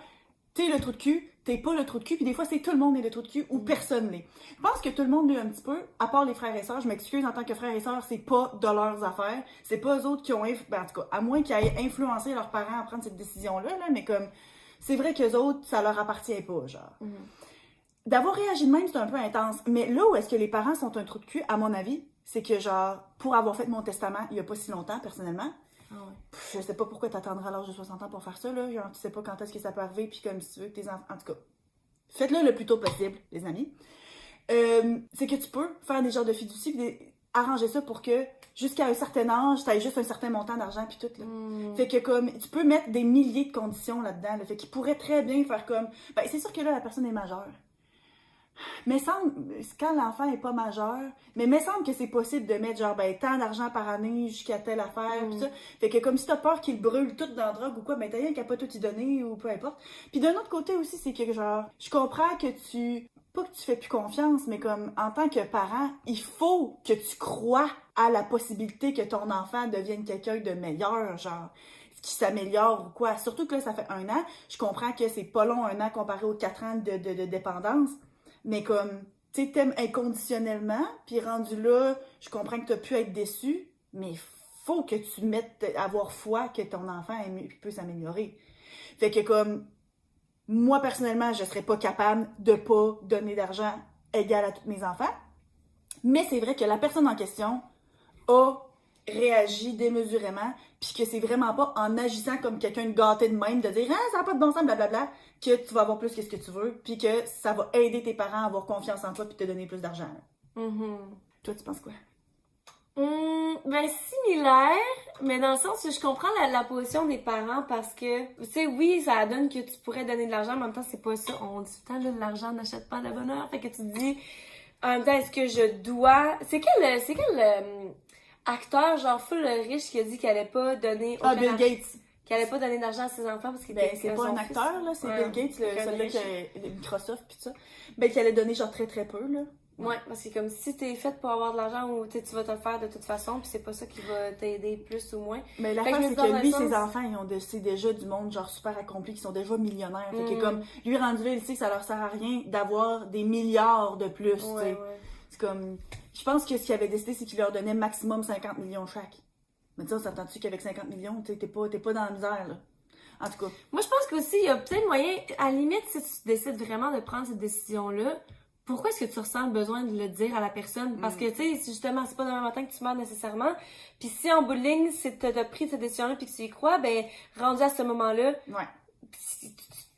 t'es le trou de cul, t'es pas le trou de cul, puis des fois, c'est tout le monde est le trou de cul ou personne l'est. Je pense que tout le monde l'est un petit peu, à part les frères et sœurs. Je m'excuse, en tant que frères et sœurs, c'est pas de leurs affaires. C'est pas eux autres qui ont... Ben, en tout cas, à moins qu'ils aient influencé leurs parents à prendre cette décision-là, là, mais comme... C'est vrai qu'eux autres, ça leur appartient pas, genre. D'avoir réagi de même, c'est un peu intense. Mais là où est-ce que les parents sont un trou de cul, à mon avis, c'est que, genre, pour avoir fait mon testament il y a pas si longtemps, personnellement, je sais pas pourquoi t'attendrais à l'âge de 60 ans pour faire ça, là. Genre, tu sais pas quand est-ce que ça peut arriver, puis comme si tu veux que tes enfants... En tout cas, faites-le le plus tôt possible, les amis. C'est que tu peux faire des genres de fiducie, puis arranger ça pour que, jusqu'à un certain âge, t'aies juste un certain montant d'argent, puis tout, là. Fait que, comme, tu peux mettre des milliers de conditions là-dedans, là. Fait qu'il pourrait très bien faire comme... Ben, c'est sûr que là, la personne est majeure. Mais semble, quand l'enfant est pas majeur, mais semble que c'est possible de mettre genre ben tant d'argent par année jusqu'à telle affaire pis ça. Fait que comme si t'as peur qu'il brûle tout dans la drogue ou quoi, ben t'as rien qu'à pas tout y donner ou peu importe. Puis d'un autre côté aussi, c'est que genre, je comprends que pas que tu fais plus confiance, mais comme en tant que parent, il faut que tu crois à la possibilité que ton enfant devienne quelqu'un de meilleur, genre qui s'améliore ou quoi. Surtout que là, ça fait 1 an. Je comprends que c'est pas long 1 an comparé aux 4 ans de dépendance. Mais comme, tu sais, t'aimes inconditionnellement, puis rendu là, je comprends que t'as pu être déçu, mais faut que tu mettes, avoir foi que ton enfant peut s'améliorer. Fait que comme, moi personnellement, je serais pas capable de pas donner d'argent égal à tous mes enfants, mais c'est vrai que la personne en question a réagi démesurément, puis que c'est vraiment pas en agissant comme quelqu'un de gâté de même, de dire « Ah, ça n'a pas de bon sens, blablabla », que tu vas avoir plus que ce que tu veux, puis que ça va aider tes parents à avoir confiance en toi puis te donner plus d'argent. Toi, tu penses quoi? Ben similaire, mais dans le sens où je comprends la position des parents parce que, tu sais, oui, ça donne que tu pourrais donner de l'argent, en même temps, c'est pas ça. On dit tout le temps, là, l'argent n'achète pas le bonheur. Fait que tu te dis, en même temps, est-ce que je dois... C'est quel acteur, genre full riche, qui a dit qu'il allait pas donner... Bill Gates. Qu'il allait pas donner d'argent à ses enfants parce qu'il était... c'est pas un acteur, là, c'est Bill Gates, celui-là qui a Microsoft pis tout ça. Ben, qui allait donner genre très très peu, là. Ouais, parce que comme si t'es faite pour avoir de l'argent ou tu vas te le faire de toute façon, puis c'est pas ça qui va t'aider plus ou moins. Mais l'affaire, c'est que lui, ses enfants, ils ont c'est déjà du monde genre super accompli, qui sont déjà millionnaires. Fait que comme, lui rendu là, il sait que ça leur sert à rien d'avoir des milliards de plus, tu sais. C'est comme, je pense que ce qu'il avait décidé, c'est qu'il leur donnait maximum 50 millions chaque. Mais tu sais, on s'entend-tu qu'avec 50 millions, t'es pas dans la misère, là. En tout cas. Moi, je pense qu'aussi, il y a peut-être moyen, à la limite, si tu décides vraiment de prendre cette décision-là, pourquoi est-ce que tu ressens le besoin de le dire à la personne? Parce que, tu sais, justement, c'est pas demain matin que tu meurs nécessairement. Puis si en bout de ligne, t'as pris cette décision-là puis que tu y crois, ben, rendu à ce moment-là,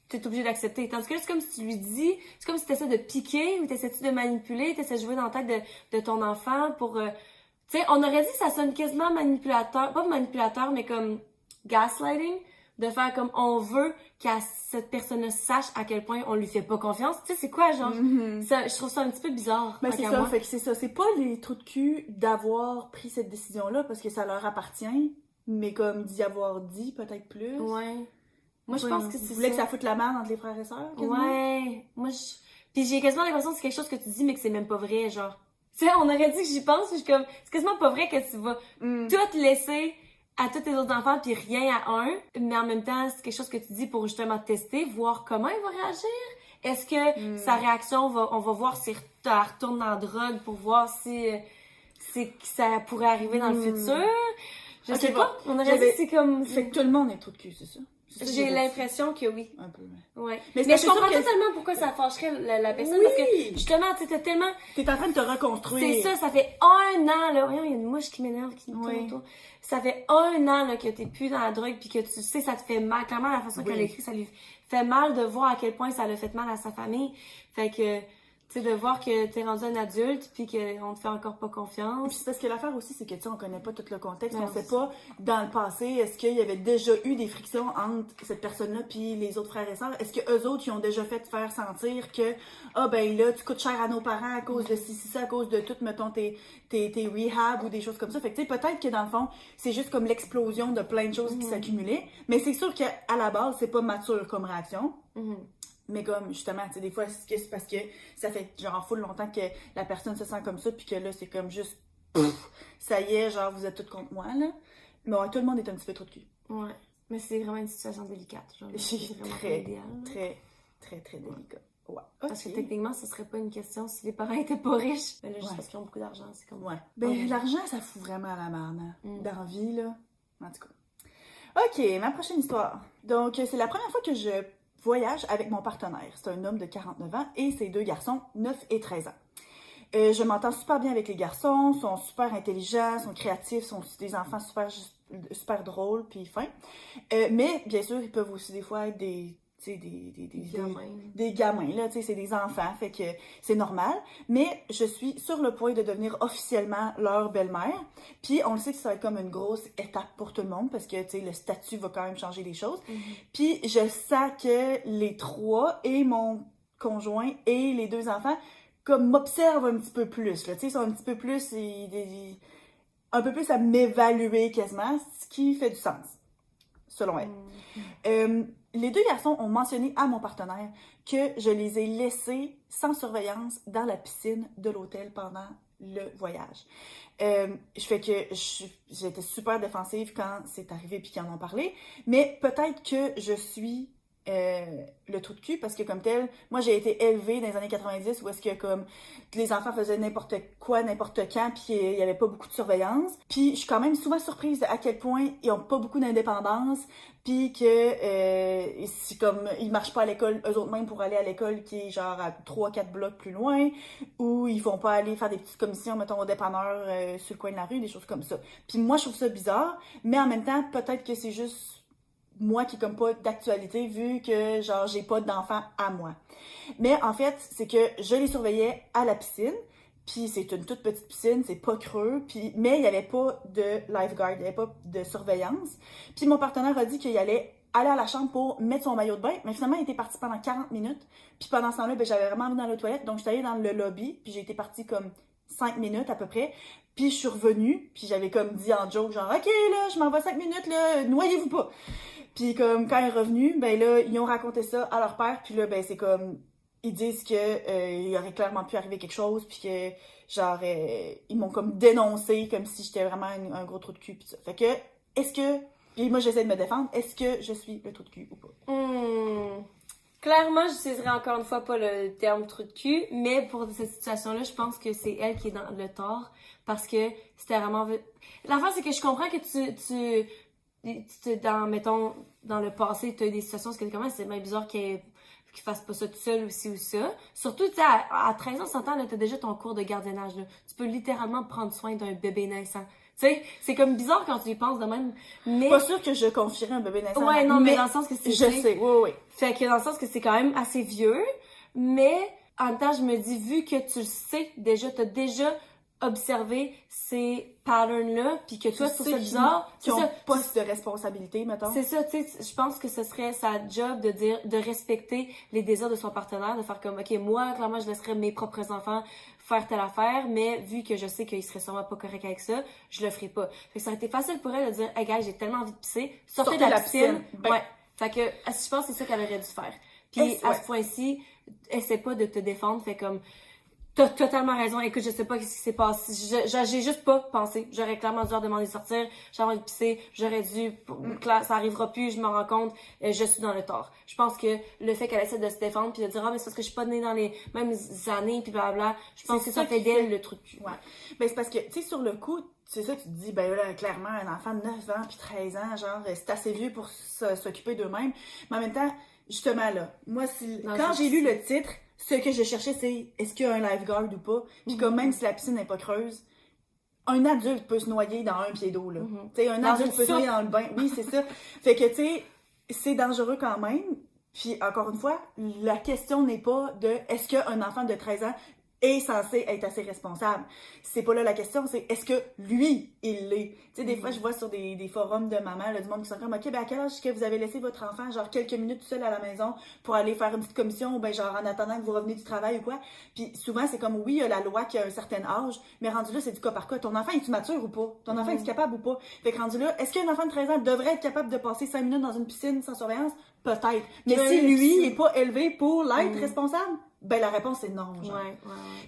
t'es obligé d'accepter. Tandis que là, c'est comme si tu lui dis, c'est comme si t'essaies de piquer ou t'essaies de manipuler, t'essaies de jouer dans la tête de ton enfant pour... tu Tu sais, on aurait dit que ça sonne quasiment manipulateur, pas manipulateur, mais comme gaslighting, de faire comme on veut que cette personne-là sache à quel point on lui fait pas confiance. Tu sais, c'est quoi, genre, ça, je trouve ça un petit peu bizarre. Ben c'est ça, fait que c'est ça. C'est pas les trous de cul d'avoir pris cette décision-là parce que ça leur appartient, mais comme d'y avoir dit peut-être plus. Ouais. Moi, je pense que c'est ça. Vous voulez que ça foute la merde entre les frères et sœurs, quasiment? Ouais. Puis j'ai quasiment l'impression que c'est quelque chose que tu dis, mais que c'est même pas vrai, genre. Tu sais, on aurait dit que j'y pense, puis je suis comme, c'est quasiment pas vrai que tu vas tout laisser à tous tes autres enfants, puis rien à un, mais en même temps, c'est quelque chose que tu dis pour justement tester, voir comment il va réagir. Est-ce que sa réaction, on va voir si elle retourne dans la drogue pour voir si ça pourrait arriver dans le futur. Je sais pas, on aurait dit que c'est comme... Fait que tout le monde est trou de cul, c'est ça? J'ai l'impression que oui. Un peu, ouais. Mais je comprends totalement pourquoi ça fâcherait la personne, parce que justement, tu sais, t'as tellement... T'es en train de te reconstruire. C'est ça fait 1 an, là. Voyons, il y a une mouche qui m'énerve, qui me tourne autour. Ça fait 1 an, là, que t'es plus dans la drogue, puis que tu sais, ça te fait mal. Clairement, la façon qu'elle écrit, ça lui fait mal de voir à quel point ça l'a fait mal à sa famille. Fait que... Tu sais, de voir que t'es rendu un adulte puis qu'on te fait encore pas confiance. Puis c'est parce que l'affaire aussi, c'est que, tu sais, on connaît pas tout le contexte. On sait pas, dans le passé, est-ce qu'il y avait déjà eu des frictions entre cette personne-là puis les autres frères et sœurs? Est-ce que eux autres, ils ont déjà fait faire sentir que, ben là, tu coûtes cher à nos parents à cause de ça, à cause de tout, mettons, tes rehab ou des choses comme ça. Fait que, tu sais, peut-être que dans le fond, c'est juste comme l'explosion de plein de choses qui s'accumulaient. Mais c'est sûr qu'à la base, c'est pas mature comme réaction. Mais comme, justement, tu sais, des fois, c'est parce que ça fait genre full longtemps que la personne se sent comme ça, puis que là, c'est comme juste, ça y est, genre, vous êtes toutes contre moi, là. Mais ouais, tout le monde est un petit peu trop de cul. Ouais. Mais c'est vraiment une situation délicate. Genre, c'est très délicat. Ouais. Parce que techniquement, ce serait pas une question si les parents étaient pas riches. Mais là, juste parce qu'ils ont beaucoup d'argent, c'est comme... Ouais. Ben, l'argent, ça fout vraiment à la merde, hein. Dans la vie, là. En tout cas. OK, ma prochaine histoire. Donc, c'est la première fois que je voyage avec mon partenaire. C'est un homme de 49 ans et ses 2 garçons, 9 et 13 ans. Je m'entends super bien avec les garçons, sont super intelligents, sont créatifs, sont des enfants super drôles puis fins. Mais bien sûr, ils peuvent aussi des fois être des gamins, là, tu sais, c'est des enfants, fait que c'est normal. Mais je suis sur le point de devenir officiellement leur belle-mère. Puis on le sait que ça va être comme une grosse étape pour tout le monde parce que, tu sais, le statut va quand même changer les choses. Puis je sens que les 3 et mon conjoint et les 2 enfants comme m'observent un petit peu plus, là, tu sais, ils sont un petit peu plus, un peu plus à m'évaluer quasiment, ce qui fait du sens, selon elle. Les 2 garçons ont mentionné à mon partenaire que je les ai laissés sans surveillance dans la piscine de l'hôtel pendant le voyage. Je fais que j'étais super défensive quand c'est arrivé puis qu'ils en ont parlé, mais peut-être que je suis le trou de cul parce que comme tel, moi j'ai été élevée dans les années 90 où est-ce que comme les enfants faisaient n'importe quoi, n'importe quand puis il y avait pas beaucoup de surveillance. Puis je suis quand même souvent surprise à quel point ils ont pas beaucoup d'indépendance puis que c'est comme ils marchent pas à l'école eux autres mêmes pour aller à l'école qui est genre à 3-4 blocs plus loin ou ils vont pas aller faire des petites commissions mettons au dépanneur sur le coin de la rue, des choses comme ça. Puis moi je trouve ça bizarre, mais en même temps peut-être que c'est juste moi qui est comme pas d'actualité vu que genre j'ai pas d'enfants à moi. Mais en fait, c'est que je les surveillais à la piscine, puis c'est une toute petite piscine, c'est pas creux, puis mais il y avait pas de lifeguard, il y avait pas de surveillance. Puis mon partenaire a dit qu'il allait aller à la chambre pour mettre son maillot de bain, mais finalement il était parti pendant 40 minutes. Puis pendant ce temps-là, ben, j'avais vraiment envie dans les toilettes, donc j'étais allée dans le lobby, puis j'ai été partie comme 5 minutes à peu près. Puis je suis revenue, puis j'avais comme dit en joke genre OK là, je m'en vais 5 minutes là, noyez-vous pas. Puis comme quand il est revenu, ben là, ils ont raconté ça à leur père, puis là, ben c'est comme, ils disent que il aurait clairement pu arriver quelque chose, puis que genre, ils m'ont comme dénoncé, comme si j'étais vraiment un gros trou de cul, puis ça. Fait que, est-ce que, puis moi j'essaie de me défendre, est-ce que je suis le trou de cul ou pas? Clairement, j'utiliserai encore une fois pas le terme trou de cul, mais pour cette situation-là, je pense que c'est elle qui est dans le tort, parce que c'était vraiment... L'affaire, c'est que je comprends que mettons, dans le passé, tu as eu des situations, parce que comment c'est bien bizarre qu'il fasse pas ça tout seul ou ça. Surtout, tu sais, à 13 ans, 100 ans, là, t'as déjà ton cours de gardiennage, là. Tu peux littéralement prendre soin d'un bébé naissant. Tu sais, c'est comme bizarre quand tu y penses de même, mais... Pas sûr que je confierais un bébé naissant. Ouais, non, mais dans le sens que c'est... Je sais, oui. Fait que dans le sens que c'est quand même assez vieux, mais en même temps, je me dis, vu que tu le sais déjà, t'as déjà observer ces patterns-là, puis que toi, tu trouves ça bizarre. Qui ont poste de responsabilité, mettons. C'est ça, tu sais, je pense que ce serait sa job de respecter les désirs de son partenaire, de faire comme, OK, moi, clairement, je laisserais mes propres enfants faire telle affaire, mais vu que je sais qu'il serait sûrement pas correct avec ça, je le ferai pas. Fait que ça aurait été facile pour elle de dire, hey, gars, j'ai tellement envie de pisser, sortez de la piscine. Ouais. Fait que, je pense que c'est ça qu'elle aurait dû faire. Puis, à ce point-ci, essaie pas de te défendre, fait comme, t'as totalement raison. Écoute, je sais pas ce qui s'est passé. J'ai juste pas pensé. J'aurais clairement dû leur demander de sortir. J'avais envie de pisser. J'aurais dû, ça arrivera plus, je m'en rends compte. Je suis dans le tort. Je pense que le fait qu'elle essaie de se défendre puis de dire, ah, mais c'est parce que je suis pas née dans les mêmes années puis blablabla. Je pense que ça fait d'elle le truc. Ouais. Ben, c'est parce que, tu sais, sur le coup, c'est ça, tu te dis, ben là, clairement, un enfant de 9 ans puis 13 ans, genre, c'est assez vieux pour s'occuper d'eux-mêmes. Mais en même temps, justement, là, moi, quand j'ai lu le titre, ce que je cherchais, c'est est-ce qu'il y a un lifeguard ou pas? Puis comme même si la piscine n'est pas creuse, un adulte peut se noyer dans un pied d'eau, là. Tu sais, un adulte peut se noyer dans le bain. Oui, c'est ça. Fait que, tu sais, c'est dangereux quand même. Puis, encore une fois, la question n'est pas de est-ce qu'un enfant de 13 ans est censé être assez responsable. C'est pas là la question, c'est est-ce que lui, il l'est. Tu sais, des fois, je vois sur des forums de mamans, là, du monde qui sont comme, OK, ben à quel âge est-ce que vous avez laissé votre enfant, genre, quelques minutes seul à la maison pour aller faire une petite commission, ou ben genre, en attendant que vous reveniez du travail ou quoi. Puis souvent, c'est comme, oui, il y a la loi qui a un certain âge, mais rendu là, c'est du cas par cas. Ton enfant, est-tu mature ou pas? Ton enfant, est-tu capable ou pas? Fait que rendu là, est-ce qu'un enfant de 13 ans devrait être capable de passer 5 minutes dans une piscine sans surveillance? Peut-être. Mais si lui, il est pas élevé pour l'être responsable, ben la réponse est non. Genre. Ouais.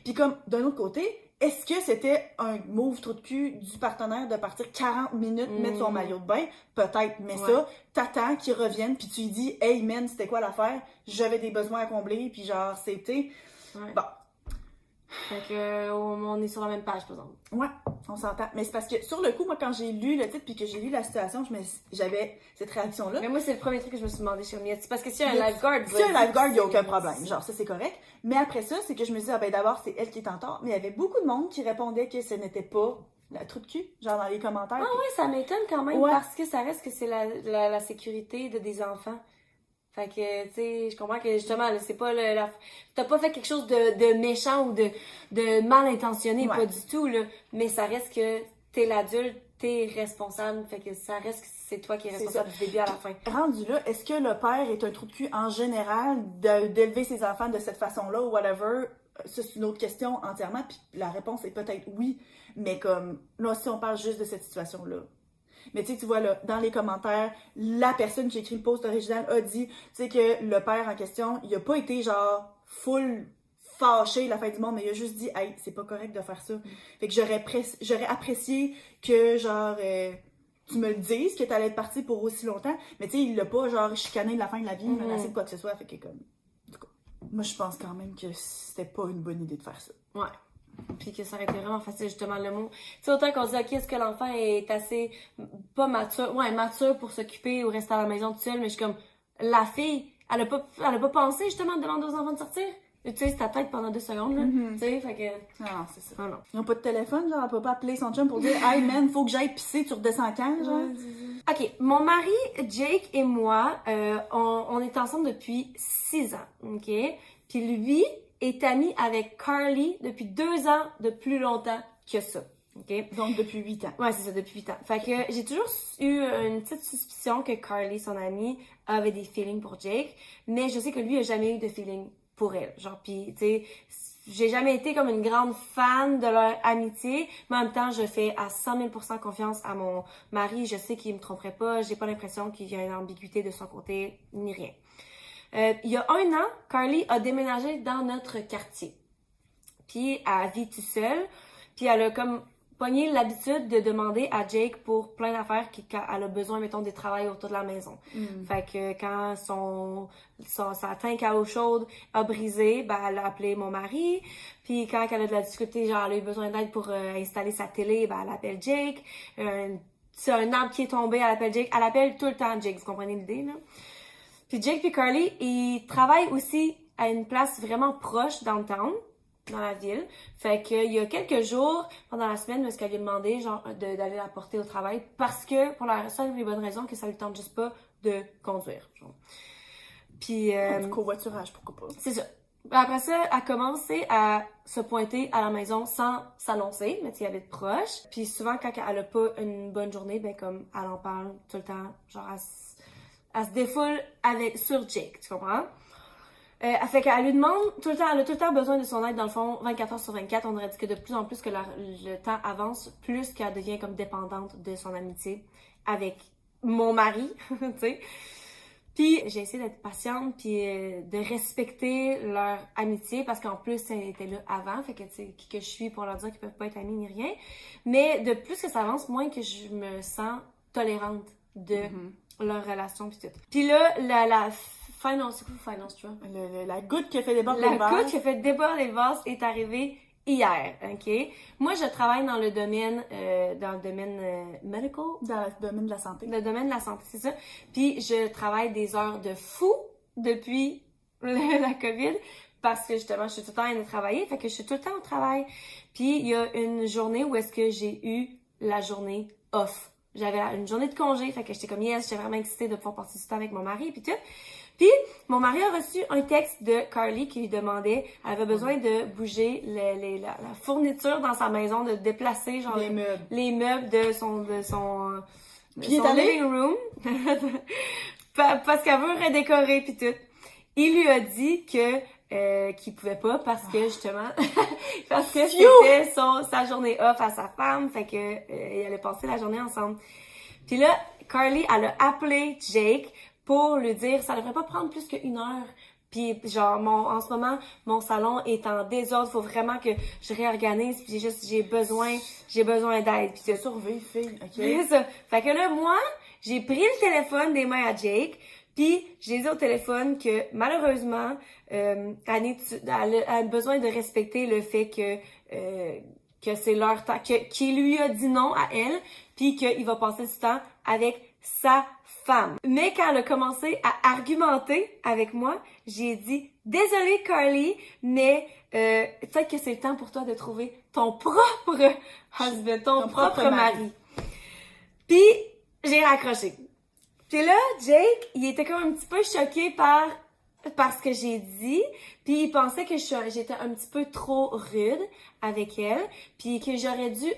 Puis comme, d'un autre côté, est-ce que c'était un move trou de cul du partenaire de partir 40 minutes mettre son maillot de bain? Peut-être, mais ça, t'attends qu'il revienne, puis tu lui dis, hey man, c'était quoi l'affaire? J'avais des besoins à combler, puis genre, c'était... Bon. Fait que, on est sur la même page, par exemple. Ouais, on s'entend. Mais c'est parce que, sur le coup, moi, quand j'ai lu le titre puis que j'ai lu la situation, j'avais cette réaction-là. Mais moi, c'est le premier truc que je me suis demandé chez Mia. Parce que si un lifeguard... Si un lifeguard, il n'y a aucun problème. Genre, ça, c'est correct. Mais après ça, c'est que je me dis, ah ben d'abord, c'est elle qui est en tort. Mais il y avait beaucoup de monde qui répondait que ce n'était pas la trou de cul, genre dans les commentaires. Ah oui, ça m'étonne quand même, parce que ça reste que c'est la sécurité des enfants. Fait que, tu sais, je comprends que justement, là, c'est pas t'as pas fait quelque chose de méchant ou de mal intentionné, pas du tout, là. Mais ça reste que t'es l'adulte, t'es responsable. Fait que ça reste que c'est toi qui es responsable du début à la fin. Rendu là, est-ce que le père est un trou de cul en général d'élever ses enfants de cette façon-là ou whatever? Ça, c'est une autre question entièrement. Puis la réponse est peut-être oui. Mais comme, là, si on parle juste de cette situation-là. Mais tu sais, tu vois, là, dans les commentaires, la personne qui a écrit le post original a dit, tu sais, que le père en question, il a pas été genre full fâché la fin du monde, mais il a juste dit, hey, c'est pas correct de faire ça. Fait que j'aurais apprécié que, genre, tu me le dises que t'allais être partie pour aussi longtemps, mais tu sais, il l'a pas, genre, chicané de la fin de la vie, menacé de quoi que ce soit. Fait que, comme, en tout cas, moi, je pense quand même que c'était pas une bonne idée de faire ça. Ouais. Puis que ça aurait été vraiment facile, justement, le mot. Tu sais, autant qu'on se dit, OK, est-ce que l'enfant est assez, pas mature, mature pour s'occuper ou rester à la maison toute seule, mais je suis comme, la fille, elle a pas pensé, justement, de demander aux enfants de sortir. Tu sais, c'est ta tête pendant 2 secondes, là. Tu sais, fait que... Non, c'est ça. Ah non. Ils ont pas de téléphone, genre, elle peut pas appeler son chum pour dire, hey man, faut que j'aille pisser, tu redescends quand, genre? OK, mon mari, Jake et moi, on est ensemble depuis 6 ans, OK? Puis lui est ami avec Carly depuis 2 ans de plus longtemps que ça. OK? Donc depuis 8 ans. Ouais, c'est ça, depuis 8 ans. Fait que j'ai toujours eu une petite suspicion que Carly, son amie, avait des feelings pour Jake, mais je sais que lui a jamais eu de feeling pour elle. Genre, pis, tu sais, j'ai jamais été comme une grande fan de leur amitié, mais en même temps, je fais à 100 000% confiance à mon mari. Je sais qu'il me tromperait pas. J'ai pas l'impression qu'il y a une ambiguïté de son côté, ni rien. Il y a 1 an, Carly a déménagé dans notre quartier. Puis elle vit toute seule. Puis elle a comme pogné l'habitude de demander à Jake pour plein d'affaires quand elle a besoin, mettons, des travails autour de la maison. Fait que quand sa tank à eau chaude a brisé, ben elle a appelé mon mari. Puis quand elle a de la difficulté, genre elle a eu besoin d'aide pour installer sa télé, ben elle appelle Jake. C'est un arbre qui est tombé, elle appelle Jake. Elle appelle tout le temps Jake, vous comprenez l'idée, là? Puis Jake et Carly, ils travaillent aussi à une place vraiment proche downtown, dans la ville. Fait qu'il y a quelques jours, pendant la semaine, parce qu'elle lui a demandé genre d'aller la porter au travail parce que, pour la simple et bonne raison, que ça lui tente juste pas de conduire. Genre. Puis... du covoiturage, pourquoi pas. C'est ça. Après ça, elle a commencé à se pointer à la maison sans s'annoncer, mais tu sais, elle habite proche. Puis souvent, quand elle a pas une bonne journée, ben comme elle en parle tout le temps, genre elle se défoule sur Jake, tu comprends? Elle fait qu'elle lui demande tout le temps, elle a tout le temps besoin de son aide dans le fond, 24 heures sur 24. On aurait dit que de plus en plus que le temps avance, plus qu'elle devient comme dépendante de son amitié avec mon mari, tu sais. Puis j'ai essayé d'être patiente puis de respecter leur amitié parce qu'en plus elle était là avant, fait que tu sais qui que je suis pour leur dire qu'ils peuvent pas être amis ni rien. Mais de plus que ça avance, moins que je me sens tolérante de leur relation puis tout. Puis là la finance, c'est quoi finance, tu vois? La goutte qui a fait déborder le vase. La goutte qui a fait déborder le vase est arrivée hier, ok? Moi, je travaille dans le domaine, medical. Dans le domaine de la santé. Le domaine de la santé, c'est ça. Puis, je travaille des heures de fou depuis la COVID parce que, justement, je suis tout le temps en train de travailler. Fait que je suis tout le temps au travail. Puis, il y a une journée où est-ce que j'ai eu la journée off. J'avais une journée de congé. Fait que j'étais comme, yes, j'étais vraiment excitée de pouvoir passer du temps avec mon mari puis tout. Puis, mon mari a reçu un texte de Carly qui lui demandait, elle avait besoin de bouger la fourniture dans sa maison, de déplacer genre les meubles de son living room parce qu'elle veut redécorer puis tout. Il lui a dit que qu'il pouvait pas parce que justement parce que c'était sa journée off à sa femme, fait que il allait passer la journée ensemble. Puis là, Carly, elle a appelé Jake pour lui dire ça devrait pas prendre plus qu'une heure. Puis genre en ce moment mon salon est en désordre, faut vraiment que je réorganise, puis j'ai besoin d'aide. Puis c'est surveille fille, OK. C'est ça. Fait que là moi, j'ai pris le téléphone des mains à Jake, puis j'ai dit au téléphone que malheureusement elle a besoin de respecter le fait que c'est leur temps, qu'il lui a dit non à elle, puis qu'il va passer du temps avec sa femme. Mais quand elle a commencé à argumenter avec moi, j'ai dit « Désolée Carly, mais peut-être que c'est le temps pour toi de trouver ton propre husband, ton propre mari. » Puis j'ai raccroché. Puis là, Jake, il était comme un petit peu choqué par ce que j'ai dit, puis il pensait que j'étais un petit peu trop rude avec elle, puis que j'aurais dû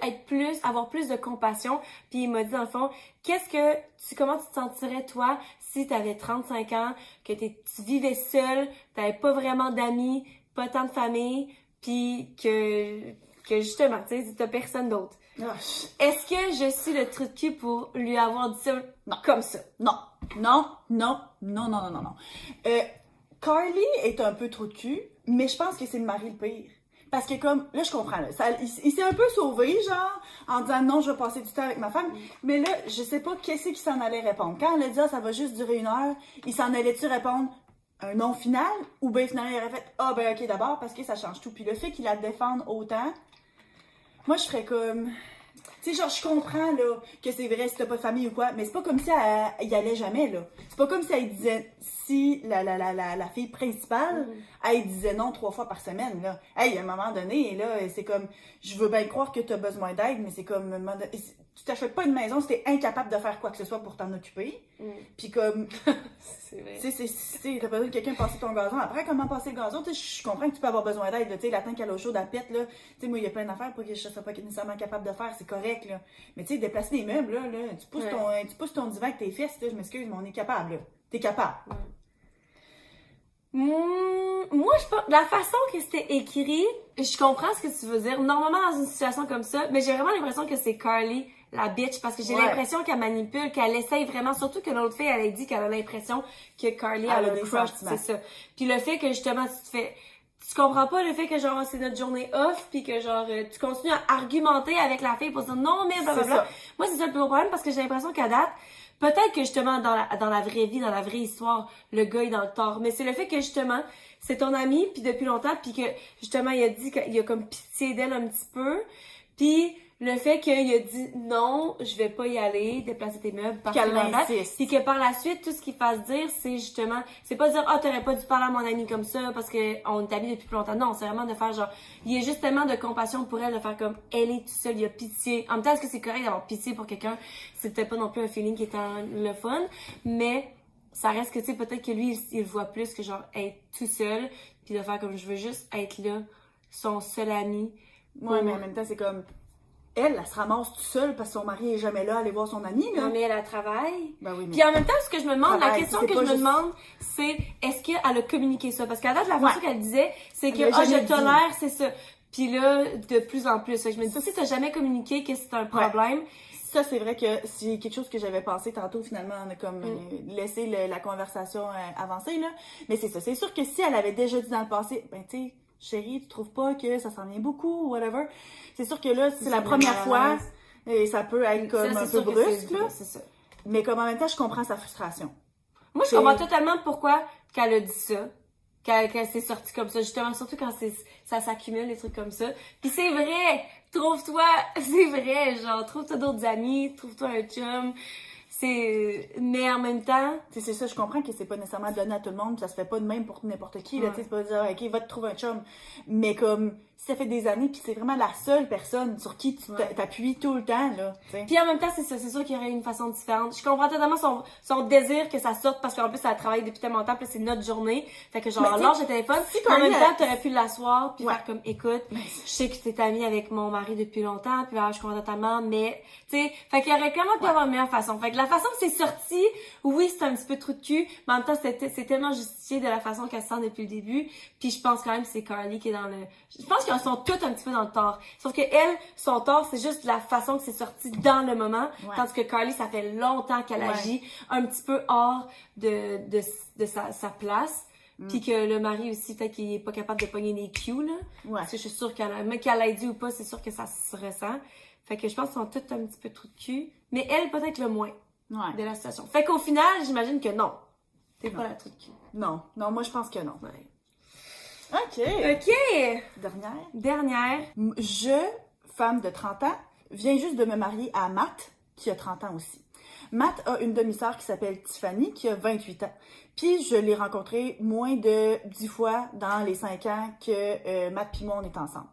avoir plus de compassion, puis il m'a dit dans le fond, comment tu te sentirais toi si t'avais 35 ans, que tu vivais seule, t'avais pas vraiment d'amis, pas tant de famille, puis que justement, tu sais, t'as personne d'autre. Oh. Est-ce que je suis le trou de cul pour lui avoir dit ça comme ça? Non. Carly est un peu trop de cul, mais je pense que c'est le mari le pire. Parce que comme, là je comprends, là, il s'est un peu sauvé, genre, en disant non, je vais passer du temps avec ma femme. Mais là, je sais pas qu'est-ce qu'il s'en allait répondre. Quand elle a dit ça va juste durer 1 heure, il s'en allait-tu répondre un non final? Ou bien finalement il aurait fait ok d'abord parce que ça change tout. Puis le fait qu'il la défende autant, moi je ferais comme... Tu sais, genre, je comprends, là, que c'est vrai si t'as pas de famille ou quoi, mais c'est pas comme si elle y allait jamais, là. C'est pas comme si elle disait, si la fille principale, elle disait non 3 fois par semaine, là. Hey, à un moment donné, là, c'est comme, je veux bien croire que t'as besoin d'aide, mais c'est comme, tu t'achètes pas une maison si t'es incapable de faire quoi que ce soit pour t'en occuper. Puis comme, c'est vrai. T'as besoin de quelqu'un passer ton gazon. Après, comment passer le gazon? Je comprends que tu peux avoir besoin d'aide, tu sais, la tank à l'eau chaude, à pète, là. Tu sais, moi, il y a plein d'affaires pour que je sois pas nécessairement capable de faire, c'est correct, là. Mais tu sais, déplacer des meubles, là, tu pousses ton divan avec tes fesses, là, je m'excuse, mais on est capable, là. T'es capable. Moi, je pense, la façon que c'était écrit, je comprends ce que tu veux dire. Normalement, dans une situation comme ça, mais j'ai vraiment l'impression que c'est Carly, la bitch, parce que j'ai l'impression qu'elle manipule, qu'elle essaye vraiment, surtout que l'autre fille, elle a dit qu'elle a l'impression que Carly a le crush, c'est ça. Puis le fait que justement, tu comprends pas le fait que genre c'est notre journée off, puis que genre tu continues à argumenter avec la fille pour dire non mais blablabla. Moi c'est ça le plus gros problème parce que j'ai l'impression qu'à date, peut-être que justement dans la vraie vie, dans la vraie histoire, le gars est dans le tort, mais c'est le fait que justement c'est ton ami puis depuis longtemps, puis que justement il a dit qu'il a comme pitié d'elle un petit peu, puis le fait qu'il a dit non, je vais pas y aller, déplacer tes meubles, partir là-bas, puis que par la suite, tout ce qu'il fasse dire, c'est justement, c'est pas dire t'aurais pas dû parler à mon ami comme ça parce que on est amis depuis plus longtemps. Non, c'est vraiment de faire genre, il y a juste tellement de compassion pour elle, de faire comme elle est toute seule, il y a pitié. En même temps, est-ce que c'est correct d'avoir pitié pour quelqu'un? C'est peut-être pas non plus un feeling qui est le fun, mais ça reste que, tu sais, peut-être que lui, il voit plus que genre être tout seul, puis de faire comme je veux juste être là, son seul ami. Ouais, mais en même temps, c'est comme... Elle se ramasse toute seule parce que son mari est jamais là à aller voir son ami, là. Non, mais elle travaille. Ben oui, mais... Puis en même temps, ce que je me demande, Travail, la question que je me demande, c'est est-ce qu'elle a communiqué ça? Parce qu'à date, la façon qu'elle disait, c'est que, je tolère, c'est ça. Puis là, de plus en plus. Je me dis, si t'as jamais communiqué que c'est un problème... Ouais. Ça, c'est vrai que c'est quelque chose que j'avais pensé tantôt, finalement, on a comme laissé la conversation avancer, là. Mais c'est ça. C'est sûr que si elle avait déjà dit dans le passé, ben, tu sais, chérie, tu trouves pas que ça s'en vient beaucoup, ou whatever. C'est sûr que là, c'est la première fois, et ça peut être comme ça, un peu brusque, là. C'est ça. Mais comme en même temps, je comprends sa frustration. Moi, je comprends totalement pourquoi qu'elle a dit ça. Qu'elle s'est sortie comme ça, justement, surtout quand ça s'accumule, des trucs comme ça. Puis c'est vrai, c'est vrai, genre, trouve-toi d'autres amis, trouve-toi un chum. Mais en même temps... Tu sais, c'est ça, je comprends que c'est pas nécessairement donné à tout le monde, ça se fait pas de même pour n'importe qui, là, tu sais, c'est pas dire, OK, va te trouver un chum. Mais comme, si ça fait des années, puis c'est vraiment la seule personne sur qui tu t'appuies tout le temps, là, tu sais. Puis en même temps, c'est ça, c'est sûr qu'il y aurait une façon différente. Je comprends totalement son désir que ça sorte, parce qu'en plus, elle travaille depuis tellement de temps, puis c'est notre journée. Fait que genre, lâche le téléphone. En même temps, t'aurais pu l'asseoir, puis faire comme, écoute, je sais que t'es amie avec mon mari depuis longtemps, puis je comprends totalement, mais, tu sais, fait qu'il y aurait clairement pu avoir une meilleure façon. Fait que la façon que c'est sorti, oui, c'est un petit peu trou de cul, mais en même temps, c'est tellement justifié de la façon qu'elle se sent depuis le début. Puis je pense quand même que c'est Carly qui est dans le... Je pense qu'ils sont tous un petit peu dans le tort. Sauf que elle, son tort, c'est juste la façon que c'est sorti dans le moment. Tandis que Carly, ça fait longtemps qu'elle agit un petit peu hors de sa place. Puis que le mari aussi, peut-être qu'il est pas capable de pogner les cues, là. Parce que je suis sûre même qu'elle l'ait dit ou pas, c'est sûr que ça se ressent. Fait que je pense qu'ils sont tous un petit peu trou de cul. Mais elle, peut-être le moins. De la situation. Fait qu'au final, j'imagine que non. T'es pas la truc. Non, moi je pense que non. Ouais. OK. Dernière. Je, femme de 30 ans, viens juste de me marier à Matt, qui a 30 ans aussi. Matt a une demi-sœur qui s'appelle Tiffany, qui a 28 ans. Puis je l'ai rencontrée moins de 10 fois dans les 5 ans que Matt puis moi, on est ensemble.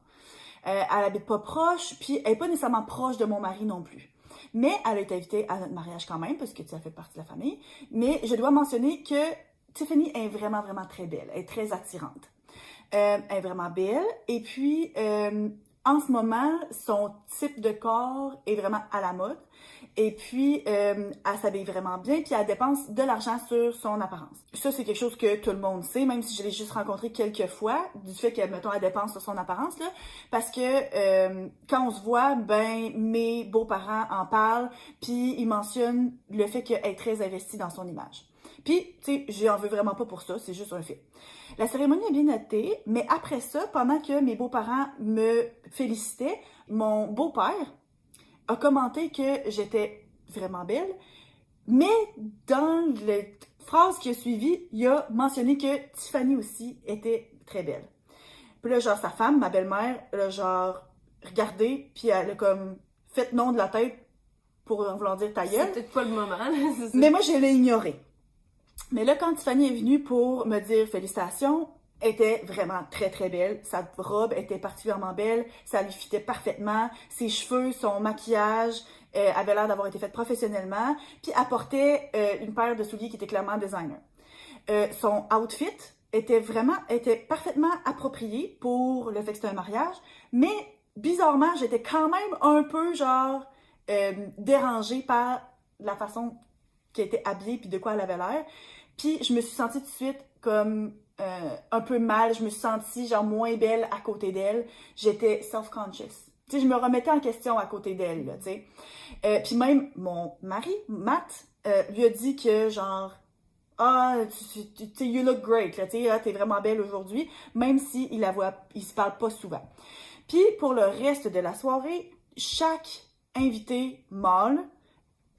Elle habite pas proche, puis elle est pas nécessairement proche de mon mari non plus. Mais elle a été invitée à notre mariage quand même, parce que ça fait partie de la famille. Mais je dois mentionner que Tiffany est vraiment, vraiment très belle. Elle est très attirante. Elle est vraiment belle. Et puis, en ce moment, son type de corps est vraiment à la mode. Et puis, elle s'habille vraiment bien, puis elle dépense de l'argent sur son apparence. Ça, c'est quelque chose que tout le monde sait, même si je l'ai juste rencontré quelques fois, du fait qu'elle, mettons, elle dépense sur son apparence, là. Parce que quand on se voit, ben, mes beaux-parents en parlent, puis ils mentionnent le fait qu'elle est très investie dans son image. Puis, tu sais, j'en veux vraiment pas pour ça, c'est juste un fait. La cérémonie est bien notée, mais après ça, pendant que mes beaux-parents me félicitaient, mon beau-père a commenté que j'étais vraiment belle, mais dans la phrase qui a suivi, il a mentionné que Tiffany aussi était très belle. Puis là, genre, sa femme, ma belle-mère, elle a genre regardé, puis elle a comme fait non de la tête pour vouloir dire ta gueule. C'est peut-être pas le moment, là, c'est ça. Mais moi, je l'ai ignoré. Mais là, quand Tiffany est venue pour me dire félicitations, elle était vraiment très très belle. Sa robe était particulièrement belle, ça lui fitait parfaitement. Ses cheveux, son maquillage avait l'air d'avoir été fait professionnellement. Puis elle portait une paire de souliers qui était clairement designer. Son outfit était parfaitement approprié pour le fait que c'était un mariage. Mais bizarrement, j'étais quand même un peu genre dérangée par la façon qu'elle était habillée puis de quoi elle avait l'air. Puis je me suis sentie tout de suite comme un peu mal, je me suis sentie genre moins belle à côté d'elle. J'étais self-conscious. Tu sais, je me remettais en question à côté d'elle, là, tu sais. Puis même mon mari, Matt, lui a dit que genre, tu sais, you look great, là, tu sais, t'es vraiment belle aujourd'hui, même si il se parle pas souvent. Puis pour le reste de la soirée, chaque invité mâle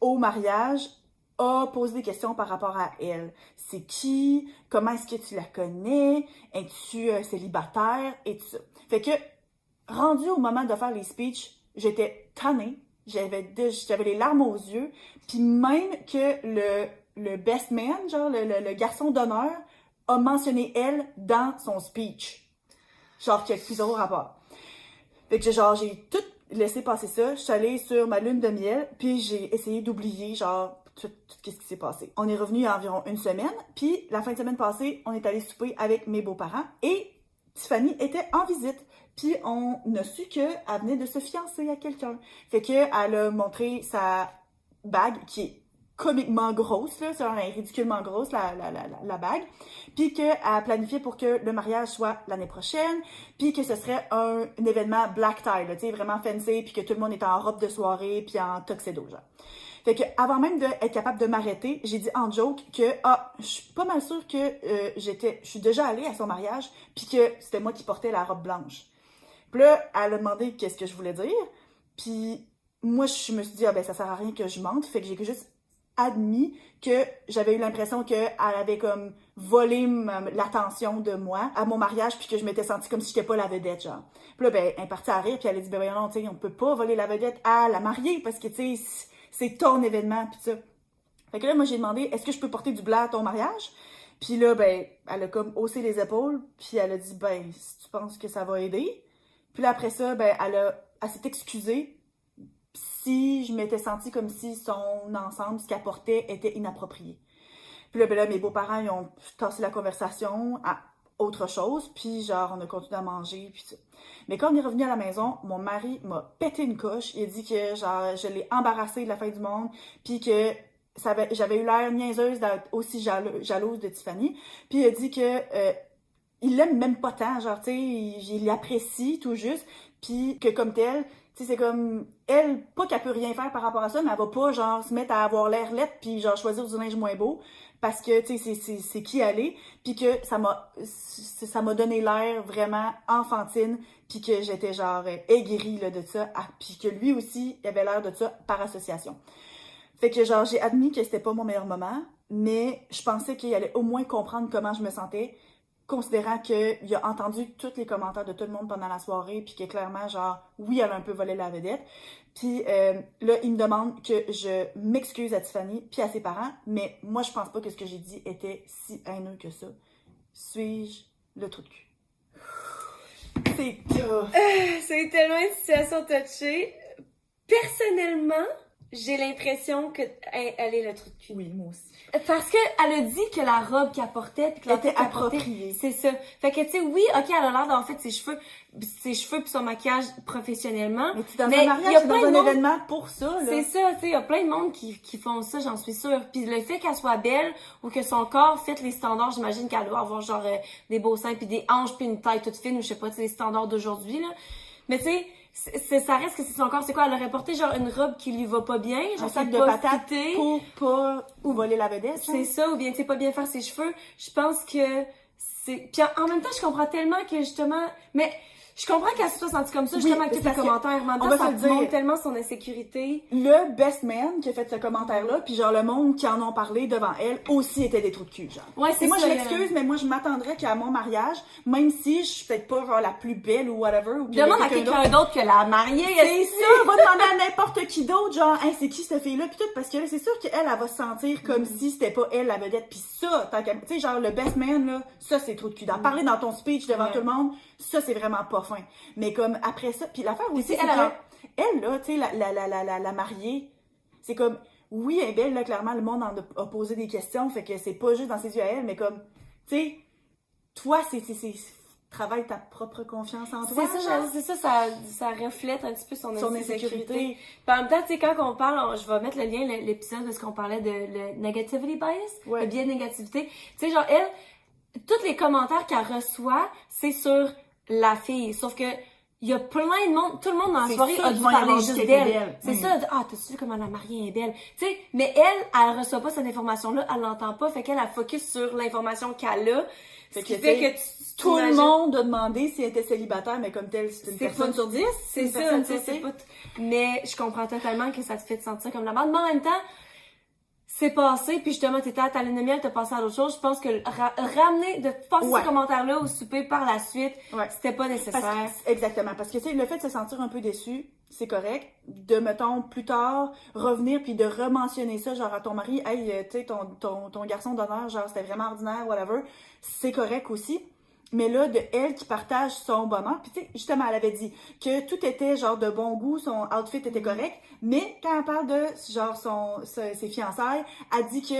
au mariage a posé des questions par rapport à elle. C'est qui? Comment est-ce que tu la connais? Es-tu célibataire? Et tout ça. Fait que, rendu au moment de faire les speeches, j'étais tannée. J'avais les larmes aux yeux. Puis même que le best man, genre le garçon d'honneur, a mentionné elle dans son speech. Genre, qui a plus zéro rapport. Fait que genre, j'ai tout laissé passer ça. Je suis allée sur ma lune de miel, puis j'ai essayé d'oublier, genre, tout ce qui s'est passé. On est revenu il y a environ une semaine, puis la fin de semaine passée, on est allé souper avec mes beaux-parents et Tiffany était en visite. Puis on a su qu'elle venait de se fiancer à quelqu'un. Fait qu'elle a montré sa bague qui est comiquement grosse, là, c'est ridiculement grosse, la bague, puis qu'elle a planifié pour que le mariage soit l'année prochaine, puis que ce serait un événement black tie, tu sais, vraiment fancy, puis que tout le monde est en robe de soirée, puis en tuxedo, genre. Fait que avant même d'être capable de m'arrêter, j'ai dit en joke que je suis pas mal sûre que je suis déjà allée à son mariage, puis que c'était moi qui portais la robe blanche. Puis là, elle a demandé qu'est-ce que je voulais dire, puis moi je me suis dit ça sert à rien que je mente, fait que j'ai juste admis que j'avais eu l'impression qu'elle avait comme volé l'attention de moi à mon mariage, puis que je m'étais sentie comme si j'étais pas la vedette, genre. Puis là, elle est partie à rire, puis elle a dit, voyons, non, tu sais, on peut pas voler la vedette à la mariée, parce que, tu sais, c'est ton événement, puis ça. Fait que là, moi, j'ai demandé, est-ce que je peux porter du blanc à ton mariage? Puis là, elle a comme haussé les épaules, puis elle a dit, si tu penses que ça va aider. Puis là, après ça, elle s'est excusée si je m'étais sentie comme si son ensemble, ce qu'elle portait, était inapproprié. Puis là, mes beaux-parents, ils ont tassé la conversation à autre chose, puis genre, on a continué à manger, puis ça. Mais quand on est revenu à la maison, mon mari m'a pété une coche. Il a dit que genre, je l'ai embarrassé de la fin du monde, puis que j'avais eu l'air niaiseuse d'être aussi jalouse de Tiffany. Puis il a dit que il l'aime même pas tant, genre, tu sais, il l'apprécie tout juste, puis que comme tel, tu sais, c'est comme, elle, pas qu'elle peut rien faire par rapport à ça, mais elle va pas, genre, se mettre à avoir l'air laide, puis genre, choisir du linge moins beau, parce que, tu sais, c'est qui elle est, puis que ça m'a donné l'air vraiment enfantine, puis que j'étais, genre, aigrie, là, de ça, puis que lui aussi, il avait l'air de ça par association. Fait que, genre, j'ai admis que c'était pas mon meilleur moment, mais je pensais qu'il allait au moins comprendre comment je me sentais, considérant qu'il a entendu tous les commentaires de tout le monde pendant la soirée, puis que clairement, genre, oui, elle a un peu volé la vedette. Puis là, il me demande que je m'excuse à Tiffany, puis à ses parents, mais moi, je pense pas que ce que j'ai dit était si haineux que ça. Suis-je le trou de cul? C'est tough. C'est tellement une situation touchée. Personnellement, j'ai l'impression que elle est le trou de cul. Oui, moi aussi. Parce qu'elle a dit que la robe qu'elle portait, puis que était appropriée. C'est ça. Fait que, tu sais, oui, ok, elle a l'air d'avoir fait ses cheveux puis son maquillage professionnellement. Mais tu dans un mariage, c'est dans un événement pour ça, là. C'est ça, tu sais, il y a plein de monde qui font ça, j'en suis sûre. Puis le fait qu'elle soit belle ou que son corps fit les standards, j'imagine qu'elle doit avoir genre des beaux seins puis des hanches puis une taille toute fine ou je sais pas, tu sais, les standards d'aujourd'hui, là. Mais tu sais, ça reste que c'est son corps. C'est quoi? Elle aurait porté genre une robe qui lui va pas bien, genre un sac de patates pour pas voler la vedette. C'est ça, ou bien tu sais pas bien faire ses cheveux. Je pense que c'est... Puis en même temps, je comprends tellement que justement... Mais je comprends qu'elle se soit sentie comme ça, justement, avec tous les commentaires. En même temps, ça montre tellement son insécurité. Le best man qui a fait ce commentaire-là, puis genre le monde qui en ont parlé devant elle, aussi était des trous de cul, genre. Ouais, c'est moi, je m'excuse, mais moi, je m'attendrais qu'à mon mariage, même si je suis peut-être pas genre la plus belle ou whatever, ou demande à quelqu'un d'autre que la mariée. C'est ça, va demander à n'importe qui d'autre, genre, hey, c'est qui cette fille-là, pis tout, parce que là, c'est sûr qu'elle, elle va se sentir comme si c'était pas elle la vedette, pis ça, tu sais, genre, le best man, là, ça, c'est trou de cul. D'en parler dans ton speech devant tout le monde, ça, c'est vraiment pas fin. Mais comme, après ça, puis l'affaire aussi, c'est que, elle, là, tu sais, la mariée, c'est comme, oui, elle est belle, là, clairement, le monde en a posé des questions, fait que c'est pas juste dans ses yeux à elle, mais comme, tu sais, toi, c'est travaille ta propre confiance en toi. C'est ça, ça reflète un petit peu son insécurité. Puis en même temps, tu sais, quand on parle, je vais mettre le lien, l'épisode de ce qu'on parlait de le negativity bias, le biais de négativité. Tu sais, genre, elle, tous les commentaires qu'elle reçoit, c'est sur la fille. Sauf que, il y a plein de monde, tout le monde dans la soirée a dû parler juste d'elle. C'est ça, t'as-tu vu comment la mariée est belle? Tu sais, mais elle reçoit pas cette information-là, elle l'entend pas, fait qu'elle a focus sur l'information qu'elle a. Ce qui fait que tout le monde a demandé si elle était célibataire, mais comme telle, c'est une personne sur 10. C'est ça, c'est pas... Mais je comprends totalement que ça te fait te sentir comme la merde. Mais en même temps, c'est passé, puis justement, t'étais à ta lune de miel, t'as passé à d'autres choses. Je pense que ramener, de passer ce commentaire-là au souper par la suite, c'était pas nécessaire. Exactement. Parce que, tu sais, le fait de se sentir un peu déçu, c'est correct. De, mettons, plus tard, revenir puis de rementionner ça, genre à ton mari, hey, tu sais, ton garçon d'honneur, genre, c'était vraiment ordinaire, whatever. C'est correct aussi. mais là, de elle qui partage son bonheur. Puis tu sais, justement, elle avait dit que tout était genre de bon goût, son outfit était correct, mais quand elle parle de genre ses fiançailles, elle dit que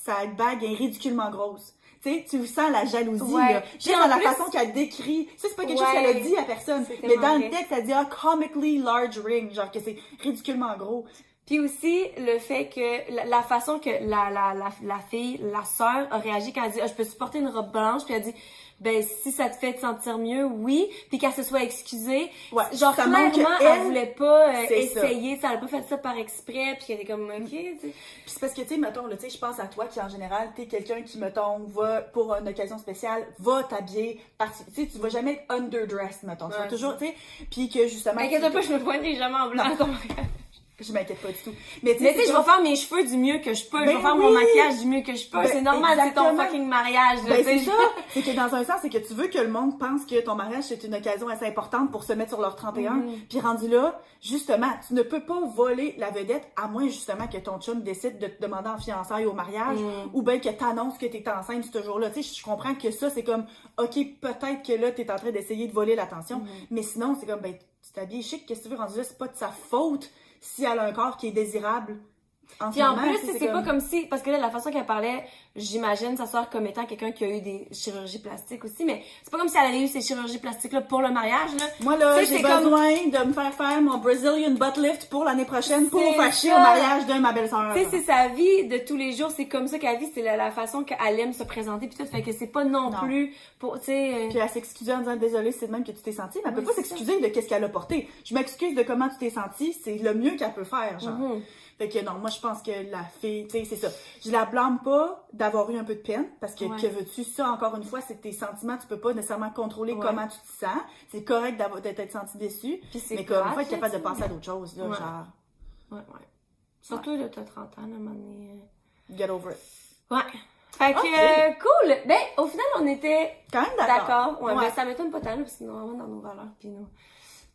sa bague est ridiculement grosse. Tu sais, tu sens la jalousie, là. Juste dans la façon qu'elle décrit. Ça, c'est pas quelque chose qu'elle a dit à personne. Mais dans le texte, elle dit, comically large ring. Genre que c'est ridiculement gros. Puis aussi, le fait que la façon que la fille, la sœur, a réagi quand elle dit « je peux supporter une robe blanche », puis elle dit « ben, si ça te fait te sentir mieux, oui », puis qu'elle se soit excusée. Ouais, genre, clairement, elle voulait pas essayer, ça. Elle a pas fait ça par exprès, puis elle était comme « ok », tu sais. Puis c'est parce que, tu sais, mettons, là, tu sais, je pense à toi qui, en général, t'es quelqu'un qui, mettons, va, pour une occasion spéciale, va t'habiller, tu sais, tu vas jamais être underdressed, mettons. Tu vas toujours, tu sais, puis que, justement... Inquiète pas, je me pointerai jamais en blanc. Je m'inquiète pas du tout. Mais tu sais, je vais faire mes cheveux du mieux que je peux. Je vais faire mon maquillage du mieux que je peux. C'est normal, c'est ton fucking mariage. C'est ça. C'est que dans un sens, c'est que tu veux que le monde pense que ton mariage, c'est une occasion assez importante pour se mettre sur leur 31. Puis rendu là, justement, tu ne peux pas voler la vedette, à moins justement que ton chum décide de te demander en fiançailles au mariage, ou bien que t'annonces que t'es enceinte ce jour-là. Tu sais, je comprends que ça, c'est comme, ok, peut-être que là, t'es en train d'essayer de voler l'attention. Mais sinon, c'est comme, ben, tu t'habilles chic, qu'est-ce que tu veux, rendu là, c'est pas de sa faute si elle a un corps qui est désirable. Puis en plus, c'est pas comme si... Parce que là, la façon qu'elle parlait, j'imagine sa sœur comme étant quelqu'un qui a eu des chirurgies plastiques aussi, mais c'est pas comme si elle avait eu ces chirurgies plastiques-là pour le mariage, là. Moi, là, j'ai besoin de me faire mon Brazilian butt lift pour l'année prochaine pour fâcher au mariage de ma belle-sœur. Tu sais, c'est sa vie de tous les jours, c'est comme ça qu'elle vit, c'est la façon qu'elle aime se présenter, puis tout, fait que c'est pas non plus pour, tu sais... Puis elle s'excusait en disant, désolée, c'est de même que tu t'es sentie, mais elle peut pas s'excuser de qu'est-ce qu'elle a porté. Je m'excuse de comment tu t'es sentie, c'est le mieux qu'elle peut faire, genre. Fait que non, moi je pense que la fille, tu sais, c'est ça. Je la blâme pas d'avoir eu un peu de peine, parce que que veux-tu, ça encore une fois, c'est tes sentiments, tu peux pas nécessairement contrôler comment tu te sens. C'est correct d'être senti déçu, mais comme faut être capable de passer à d'autres choses, là, genre. Ouais. Surtout là, t'as 30 ans, là, à un moment donné. Get over it. Ouais. Fait que, cool! Ben, au final, on était quand même d'accord. Ouais, ben ça m'étonne pas tant, parce que nous, vraiment dans nos valeurs, puis nous...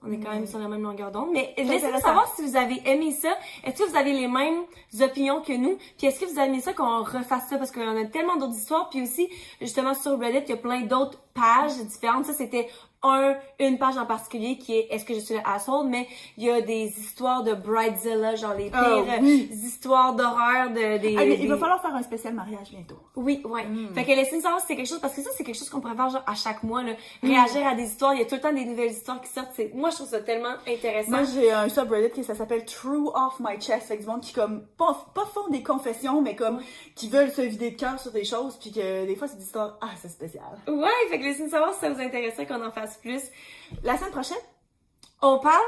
On est quand même sur la même longueur d'onde. Mais laissez-nous savoir si vous avez aimé ça. Est-ce que vous avez les mêmes opinions que nous? Puis est-ce que vous avez aimé ça qu'on refasse ça? Parce qu'on a tellement d'autres histoires. Puis aussi, justement, sur Reddit, il y a plein d'autres pages différentes. Ça, c'était une page en particulier qui est « Est-ce que je suis le asshole? » Mais il y a des histoires de Bridezilla, genre les pires histoires d'horreur il va falloir faire un spécial mariage bientôt. Oui, ouais. Fait que laissez-nous savoir si c'est quelque chose, parce que ça, c'est quelque chose qu'on pourrait faire genre à chaque mois, là. Réagir à des histoires. Il y a tout le temps des nouvelles histoires qui sortent. Moi, je trouve ça tellement intéressant. Moi, j'ai un subreddit qui s'appelle True Off My Chest. Fait que du monde qui, comme, pas font des confessions, mais comme, qui veulent se vider de cœur sur des choses, puis que des fois, c'est des histoires assez spéciales. Ouais, fait que laissez-nous savoir si ça vous intéresserait qu'on en fasse plus. La semaine prochaine, on parle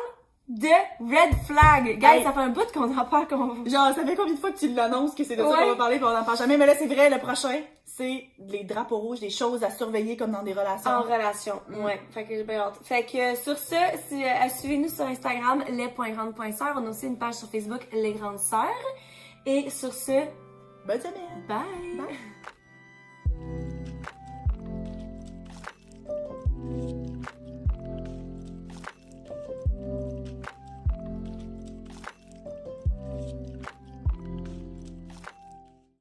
de Red Flag. Guys, ça fait un bout qu'on en parle. Genre, ça fait combien de fois que tu l'annonces que c'est de ça qu'on va parler puis on en parle jamais? Mais là, c'est vrai, le prochain, c'est les drapeaux rouges, des choses à surveiller comme dans des relations. En relation, ouais. Fait que j'ai bien hâte. Fait que sur ce, suivez-nous sur Instagram, les.grandes.sœurs. On a aussi une page sur Facebook, Les Grandes Sœurs. Et sur ce, bonne semaine! Bye!